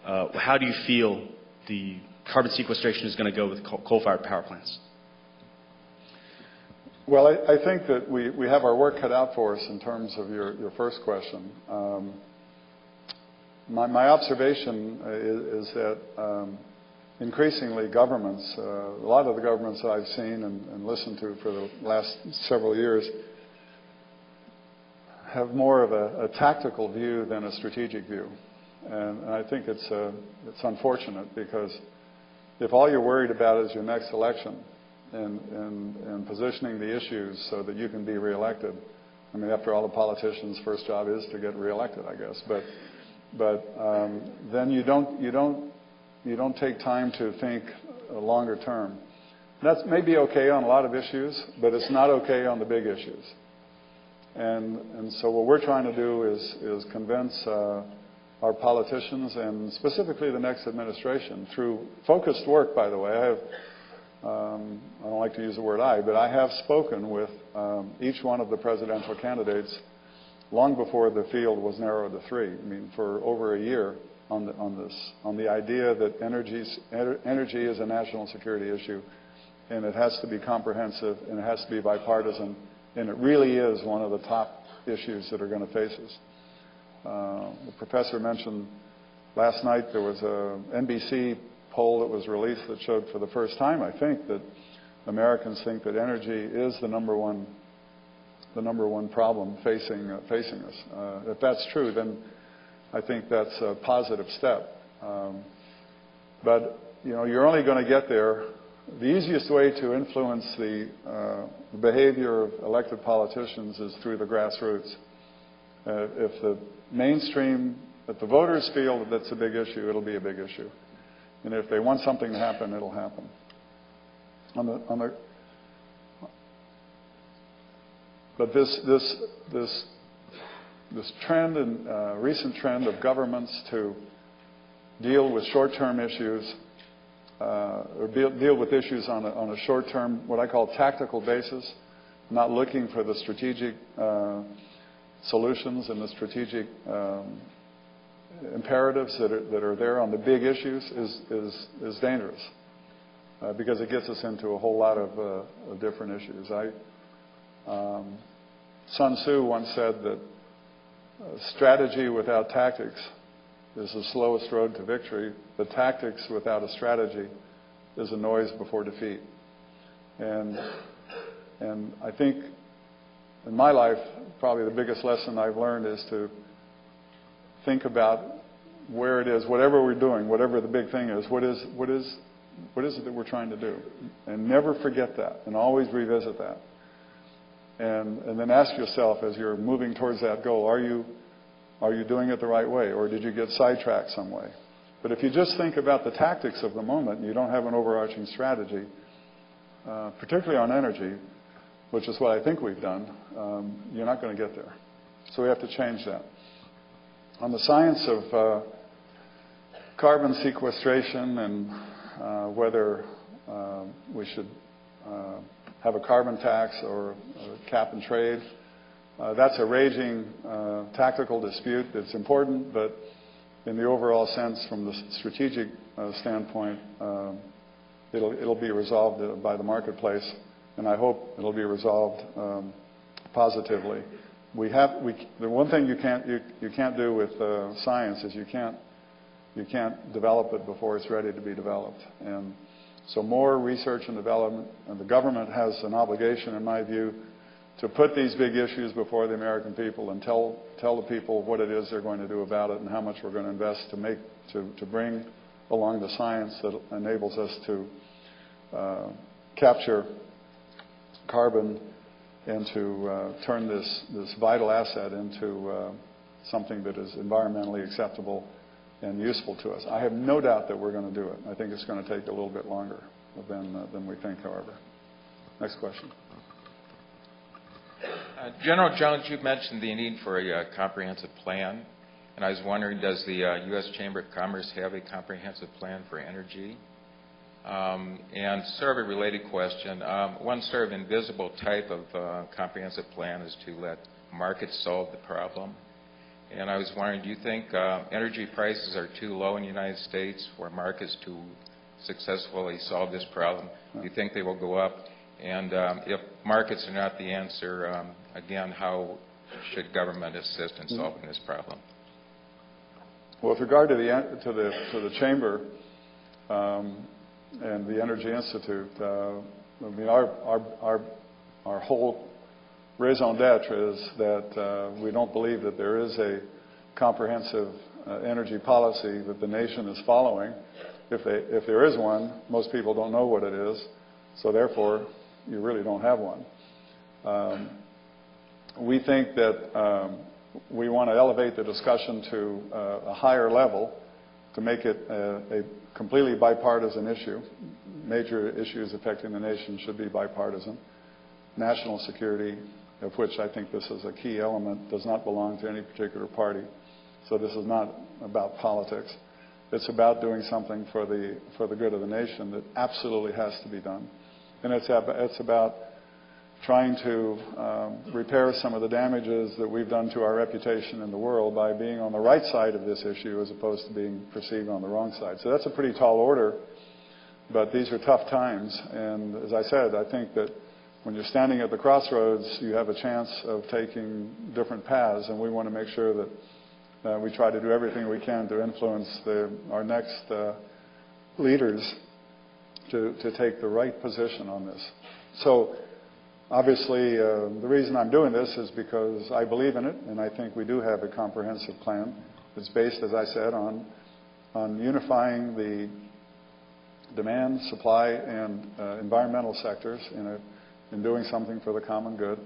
how do you feel the carbon sequestration is going to go with coal-fired power plants? Well, I think that we have our work cut out for us in terms of your first question. My observation is that increasingly governments, a lot of the governments that I've seen and listened to for the last several years, have more of a tactical view than a strategic view. And I think it's unfortunate, because if all you're worried about is your next election and positioning the issues so that you can be reelected, I mean, after all, the politician's first job is to get reelected, I guess. But then you don't take time to think longer term. That's maybe okay on a lot of issues, but it's not okay on the big issues. And so what we're trying to do is convince our politicians, and specifically the next administration, through focused work, by the way. I don't like to use the word but I have spoken with each one of the presidential candidates long before the field was narrowed to 3. I mean, for over a year on the idea that energy is a national security issue, and it has to be comprehensive, and it has to be bipartisan, and it really is one of the top issues that are going to face us. The professor mentioned last night there was a NBC poll that was released that showed for the first time, I think, that Americans think that energy is the number one problem facing us. If that's true, then I think that's a positive step. But you're only going to get there. The easiest way to influence the behavior of elected politicians is through the grassroots. If the mainstream, if the voters feel that that's a big issue, it'll be a big issue. And if they want something to happen, it'll happen. But this trend and recent trend of governments to deal with short-term issues, or deal with issues on a short-term, what I call tactical basis, not looking for the strategic solutions and the strategic imperatives that are there on the big issues is dangerous, because it gets us into a whole lot of different issues. Sun Tzu once said that strategy without tactics is the slowest road to victory. The tactics without a strategy is a noise before defeat. And I think in my life, probably the biggest lesson I've learned is to think about where it is, whatever we're doing, whatever the big thing is, what is it that we're trying to do? And never forget that, and always revisit that. And then ask yourself, as you're moving towards that goal, are you doing it the right way, or did you get sidetracked some way? But if you just think about the tactics of the moment, and you don't have an overarching strategy, particularly on energy, which is what I think we've done, you're not going to get there. So we have to change that. On the science of carbon sequestration and whether we should have a carbon tax or a cap and trade, that's a raging tactical dispute that's important, but in the overall sense, from the strategic standpoint, it'll be resolved by the marketplace, and I hope it'll be resolved positively. The one thing you can't do with science is you can't develop it before it's ready to be developed. And so more research and development, and the government has an obligation, in my view, to put these big issues before the American people and tell the people what it is they're going to do about it and how much we're going to invest to bring along the science that enables us to capture carbon and to turn this vital asset into something that is environmentally acceptable and useful to us. I have no doubt that we're going to do it. I think it's going to take a little bit longer than we think, however. Next question. General Jones, you've mentioned the need for a comprehensive plan, and I was wondering, does the U.S. Chamber of Commerce have a comprehensive plan for energy? And sort of a related question, one sort of invisible type of comprehensive plan is to let markets solve the problem. And I was wondering, do you think energy prices are too low in the United States for markets to successfully solve this problem? Do you think they will go up? And if markets are not the answer, again, how should government assist in solving this problem? Well, with regard to the chamber and the Energy Institute, I mean, our whole raison d'etre is that we don't believe that there is a comprehensive energy policy that the nation is following. If there is one, most people don't know what it is, so therefore you really don't have one. We think that we want to elevate the discussion to a higher level to make it a completely bipartisan issue. Major issues affecting the nation should be bipartisan. National security, of which I think this is a key element, does not belong to any particular party. So this is not about politics. It's about doing something for the good of the nation that absolutely has to be done. And it's about trying to repair some of the damages that we've done to our reputation in the world by being on the right side of this issue as opposed to being perceived on the wrong side. So that's a pretty tall order, but these are tough times. And as I said, I think that when you're standing at the crossroads, you have a chance of taking different paths, and we want to make sure that we try to do everything we can to influence our next leaders to take the right position on this. So obviously, the reason I'm doing this is because I believe in it, and I think we do have a comprehensive plan that's based, as I said, on unifying the demand, supply, and environmental sectors in doing something for the common good.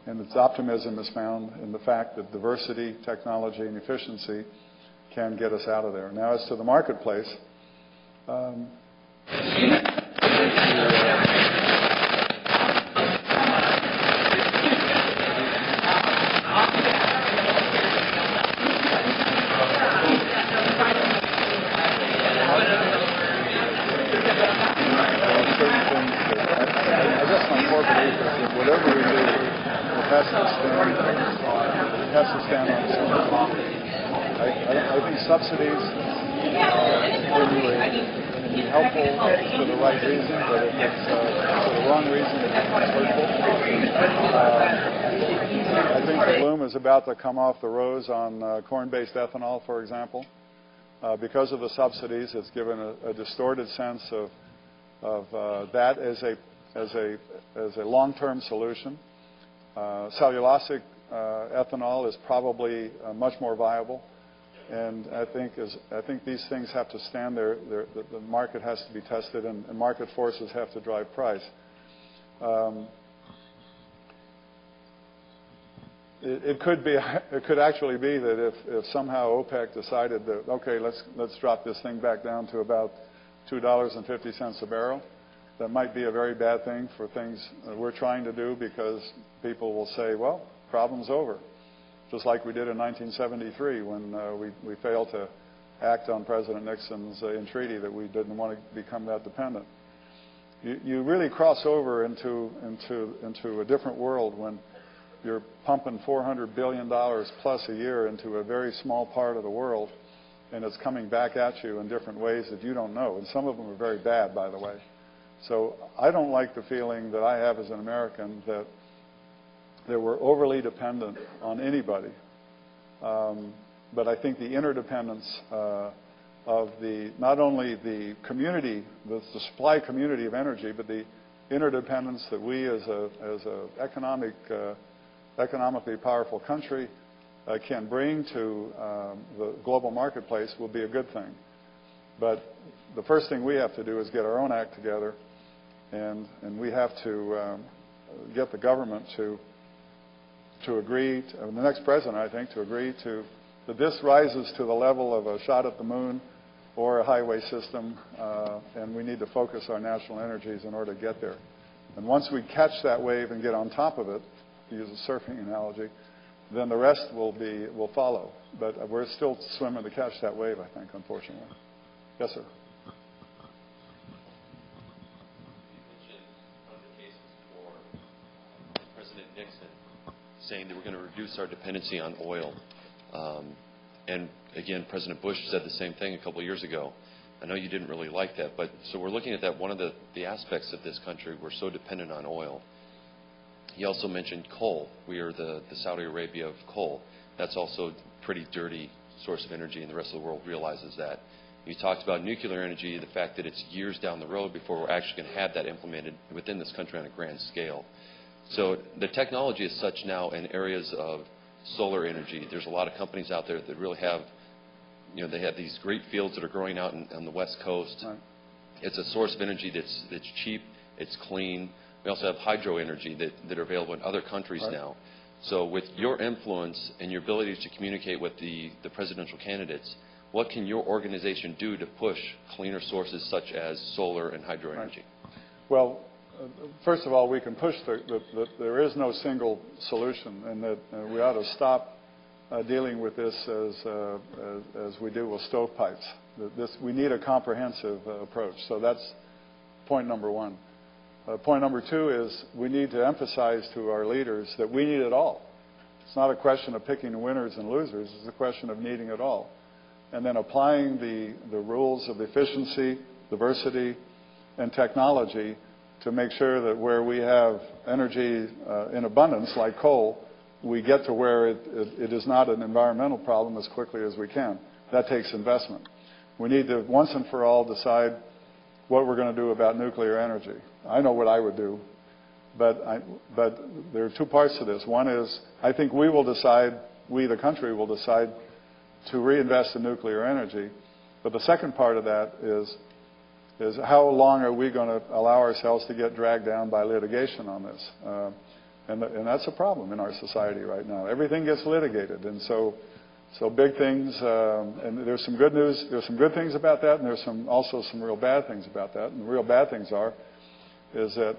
And its optimism is found in the fact that diversity, technology, and efficiency can get us out of there. Now, as to the marketplace, whatever we do, it has to stand on its own. I think subsidies can be helpful for the right reason, but if it's for the wrong reason, it becomes hurtful. I think the bloom is about to come off the rose on corn-based ethanol, for example. Because of the subsidies, it's given a distorted sense of that as a long-term solution. Cellulosic ethanol is probably much more viable, and I think these things have to stand there. The market has to be tested, and market forces have to drive price. It could actually be that if somehow OPEC decided that, okay, let's drop this thing back down to about $2.50 a barrel. That might be a very bad thing for things that we're trying to do, because people will say, well, problem's over. Just like we did in 1973 when we failed to act on President Nixon's entreaty that we didn't want to become that dependent. You really cross over into a different world when you're pumping $400 billion plus a year into a very small part of the world, and it's coming back at you in different ways that you don't know. And some of them are very bad, by the way. So I don't like the feeling that I have as an American that we're overly dependent on anybody. But I think the interdependence of not only the community, the supply community of energy, but the interdependence that we as a economically powerful country can bring to the global marketplace will be a good thing. But the first thing we have to do is get our own act together, and we have to get the government to agree, the next president, I think, to agree to that this rises to the level of a shot at the moon or a highway system, and we need to focus our national energies in order to get there. And once we catch that wave and get on top of it, to use a surfing analogy, then the rest will follow. But we're still swimming to catch that wave, I think, unfortunately. Yes, sir. President Nixon saying that we're going to reduce our dependency on oil. And again, President Bush said the same thing a couple of years ago. I know you didn't really like that, but so we're looking at that. One of the aspects of this country, we're so dependent on oil. He also mentioned coal. We are the Saudi Arabia of coal. That's also a pretty dirty source of energy, and the rest of the world realizes that. You talked about nuclear energy, the fact that it's years down the road before we're actually going to have that implemented within this country on a grand scale. So the technology is such now in areas of solar energy. There's a lot of companies out there that really have, they have these great fields that are growing out on the West Coast. Right. It's a source of energy that's cheap, it's clean. We also have hydro energy that are available in other countries Right. now. So with your influence and your ability to communicate with the presidential candidates, what can your organization do to push cleaner sources such as solar and hydro energy? Right. Well, first of all, we can push there is no single solution, and that we ought to stop dealing with this as we do with stovepipes. We need a comprehensive approach. So that's point number one. Point number two is we need to emphasize to our leaders that we need it all. It's not a question of picking winners and losers. It's a question of needing it all. And then applying the rules of efficiency, diversity, and technology to make sure that where we have energy in abundance, like coal, we get to where it is not an environmental problem as quickly as we can. That takes investment. We need to once and for all decide what we're going to do about nuclear energy. I know what I would do, but there are two parts to this. One is I think we will decide, we the country will decide to reinvest in nuclear energy. But the second part of that is how long are we going to allow ourselves to get dragged down by litigation on this? And that's a problem in our society right now. Everything gets litigated, and so big things. And there's some good news. There's some good things about that, and there's also some real bad things about that. And the real bad things is that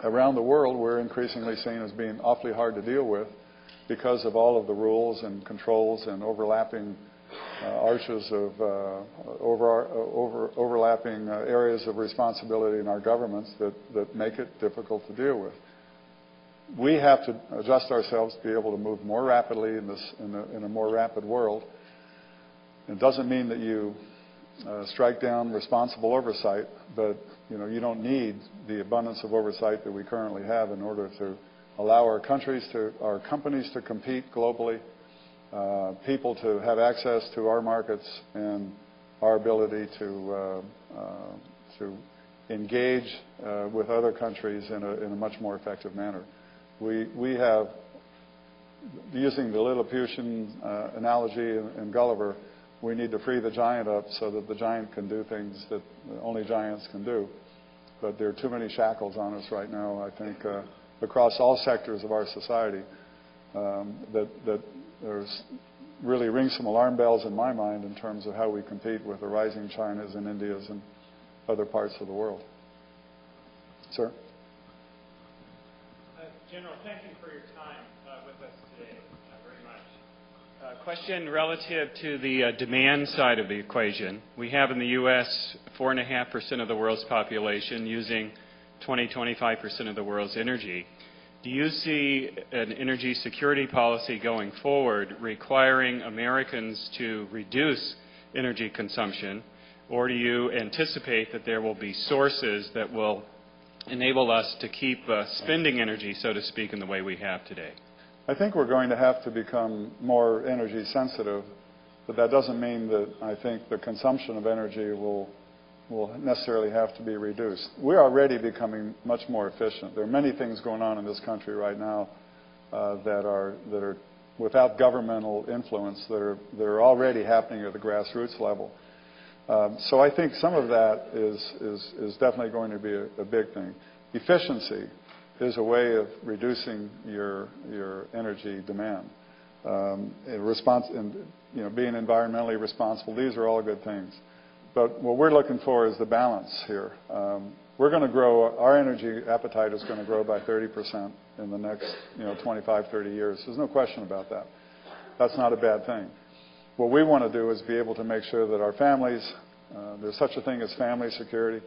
around the world we're increasingly seen as being awfully hard to deal with because of all of the rules and controls and overlapping arches of overlapping areas of responsibility in our governments that make it difficult to deal with. We have to adjust ourselves to be able to move more rapidly in a more rapid world. It doesn't mean that you strike down responsible oversight, but you don't need the abundance of oversight that we currently have in order to allow our companies to compete globally, people to have access to our markets, and our ability to engage with other countries in a much more effective manner. We have, using the Lilliputian analogy in Gulliver, we need to free the giant up so that the giant can do things that only giants can do. But there are too many shackles on us right now, I think, across all sectors of our society, that there's really rings some alarm bells in my mind in terms of how we compete with the rising Chinas and Indias and other parts of the world. Sir? General, thank you for your time with us today, very much. Question relative to the demand side of the equation. We have in the U.S. 4.5% of the world's population using 20-25% of the world's energy. Do you see an energy security policy going forward requiring Americans to reduce energy consumption, or do you anticipate that there will be sources that will enable us to keep spending energy, so to speak, in the way we have today? I think we're going to have to become more energy sensitive, but that doesn't mean that I think the consumption of energy will necessarily have to be reduced. We're already becoming much more efficient. There are many things going on in this country right now that are without governmental influence that are already happening at the grassroots level. So I think some of that is definitely going to be a big thing. Efficiency is a way of reducing your energy demand. Being environmentally responsible, these are all good things. But what we're looking for is the balance here. We're going to grow, our energy appetite is going to grow by 30% in the next 25, 30 years. There's no question about that. That's not a bad thing. What we want to do is be able to make sure that our families, there's such a thing as family security,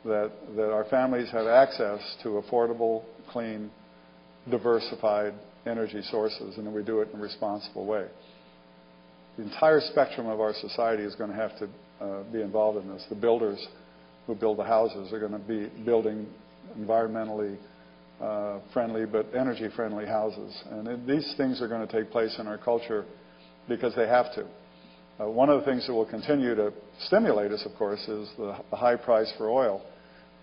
that our families have access to affordable, clean, diversified energy sources, and that we do it in a responsible way. The entire spectrum of our society is going to have to be involved in this. The builders who build the houses are going to be building environmentally friendly but energy-friendly houses. And these things are going to take place in our culture because they have to. One of the things that will continue to stimulate us, of course, is the high price for oil.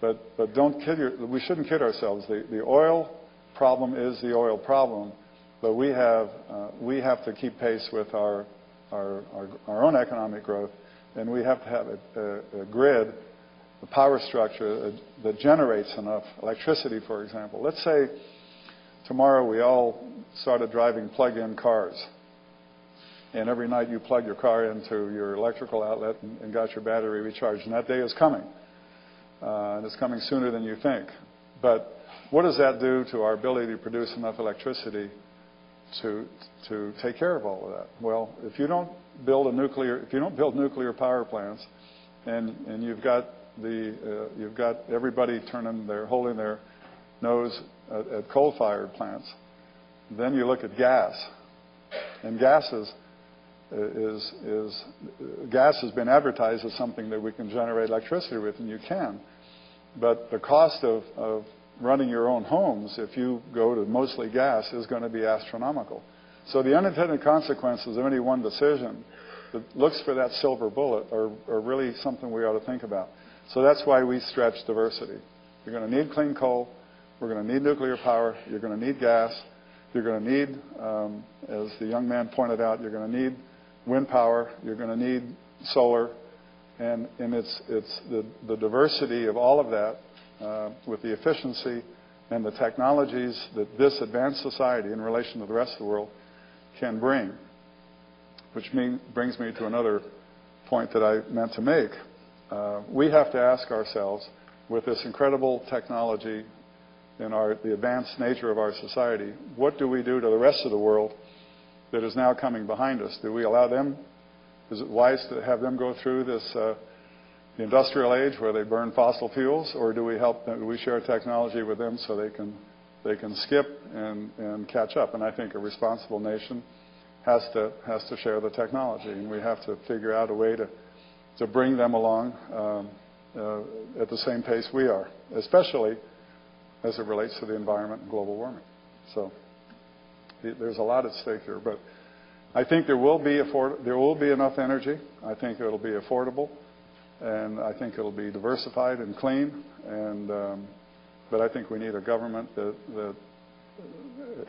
But we shouldn't kid ourselves. The oil problem is the oil problem, but we have to keep pace with our own economic growth, and we have to have a grid, a power structure that generates enough electricity, for example. Let's say tomorrow we all started driving plug-in cars, and every night you plug your car into your electrical outlet and got your battery recharged, and that day is coming. And it's coming sooner than you think. But what does that do to our ability to produce enough electricity to take care of all of that? Well, if you don't build nuclear power plants, and you've got everybody holding their nose at coal-fired plants, then you look at gas, and gas has been advertised as something that we can generate electricity with, and you can. But the cost of running your own homes, if you go to mostly gas, is going to be astronomical. So the unintended consequences of any one decision that looks for that silver bullet are really something we ought to think about. So that's why we stretch diversity. You're going to need clean coal. We're going to need nuclear power. You're going to need gas. You're going to need, as the young man pointed out, you're going to need wind power. You're going to need solar. And it's the diversity of all of that with the efficiency and the technologies that this advanced society in relation to the rest of the world can bring, which brings me to another point that I meant to make. We have to ask ourselves, with this incredible technology and the advanced nature of our society, what do we do to the rest of the world that is now coming behind us? Do we allow them? Is it wise to have them go through this the industrial age where they burn fossil fuels, or do we help them? Do we share technology with them so they can skip and catch up? And I think a responsible nation has to share the technology, and we have to figure out a way to bring them along at the same pace we are, especially as it relates to the environment and global warming. So there's a lot at stake here, but I think there will be enough energy. I think it'll be affordable, and I think it'll be diversified and clean. But I think we need a government that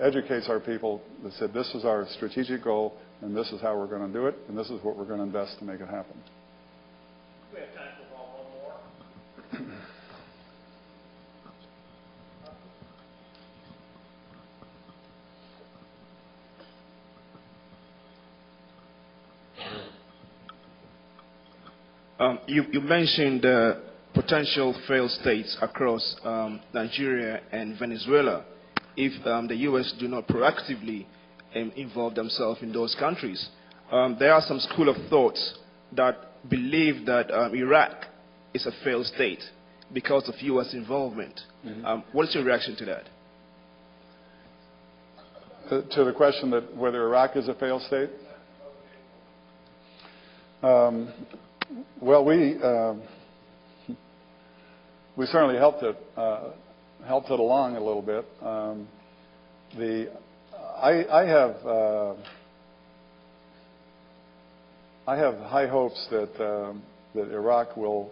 educates our people, that said this is our strategic goal, and this is how we're going to do it, and this is what we're going to invest to make it happen. We have time for one more. You mentioned potential failed states across Nigeria and Venezuela if the U.S. do not proactively involve themselves in those countries. There are some school of thoughts that believe that Iraq is a failed state because of U.S. involvement. Mm-hmm. What is your reaction to that? To the question that whether Iraq is a failed state? Well, we certainly helped it along a little bit. I have high hopes that Iraq will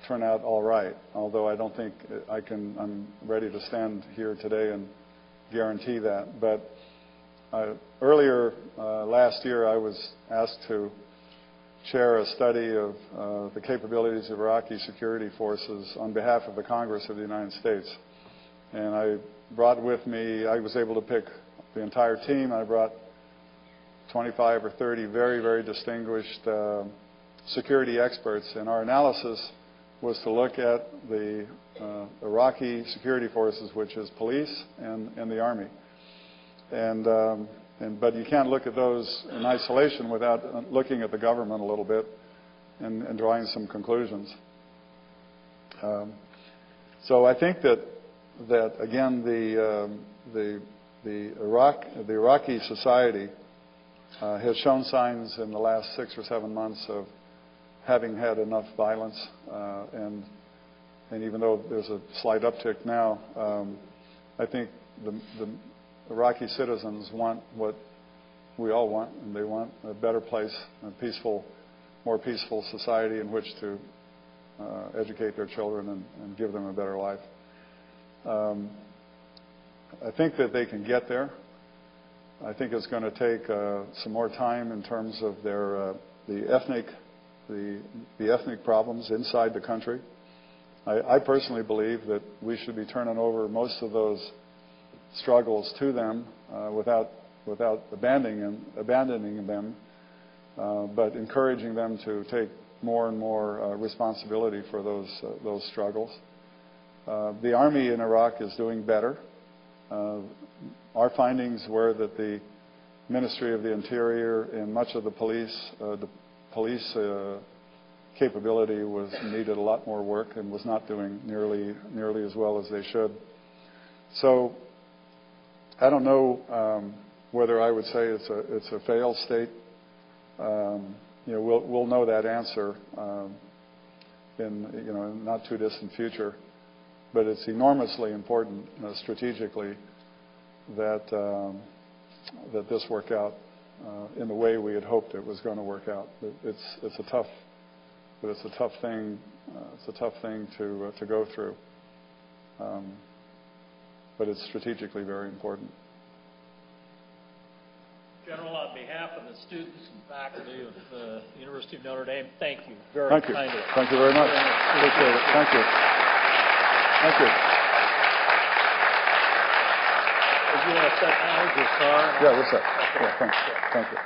turn out all right. Although I don't think I'm ready to stand here today and guarantee that. But earlier last year, I was asked to chair a study of the capabilities of Iraqi security forces on behalf of the Congress of the United States. And I brought with me, I was able to pick the entire team. I brought 25 or 30 very, very distinguished security experts. And our analysis was to look at the Iraqi security forces, which is police and the army. But you can't look at those in isolation without looking at the government a little bit and drawing some conclusions. So I think that again, the the Iraqi society has shown signs in the last 6 or 7 months of having had enough violence, and even though there's a slight uptick now, I think the Iraqi citizens want what we all want, and they want a better place, a peaceful, more peaceful society in which to educate their children and give them a better life. I think that they can get there. I think it's going to take some more time in terms of their the ethnic problems inside the country. I personally believe that we should be turning over most of those struggles to them without abandoning them, but encouraging them to take more and more responsibility for those struggles. The Army in Iraq is doing better. Our findings were that the Ministry of the Interior and much of the police capability needed a lot more work and was not doing nearly as well as they should. So I don't know whether I would say it's a failed state. We'll know that answer in a not too distant future. But it's enormously important strategically that this work out in the way we had hoped it was going to work out. It's a tough thing. It's a tough thing to go through. But it's strategically very important. General, on behalf of the students and faculty of the University of Notre Dame, thank you very kindly. Thank you very much. Appreciate it. Thank you. Thank you. You want to set now? Is your car? Yeah, we're set. Yeah, thanks. Thank you.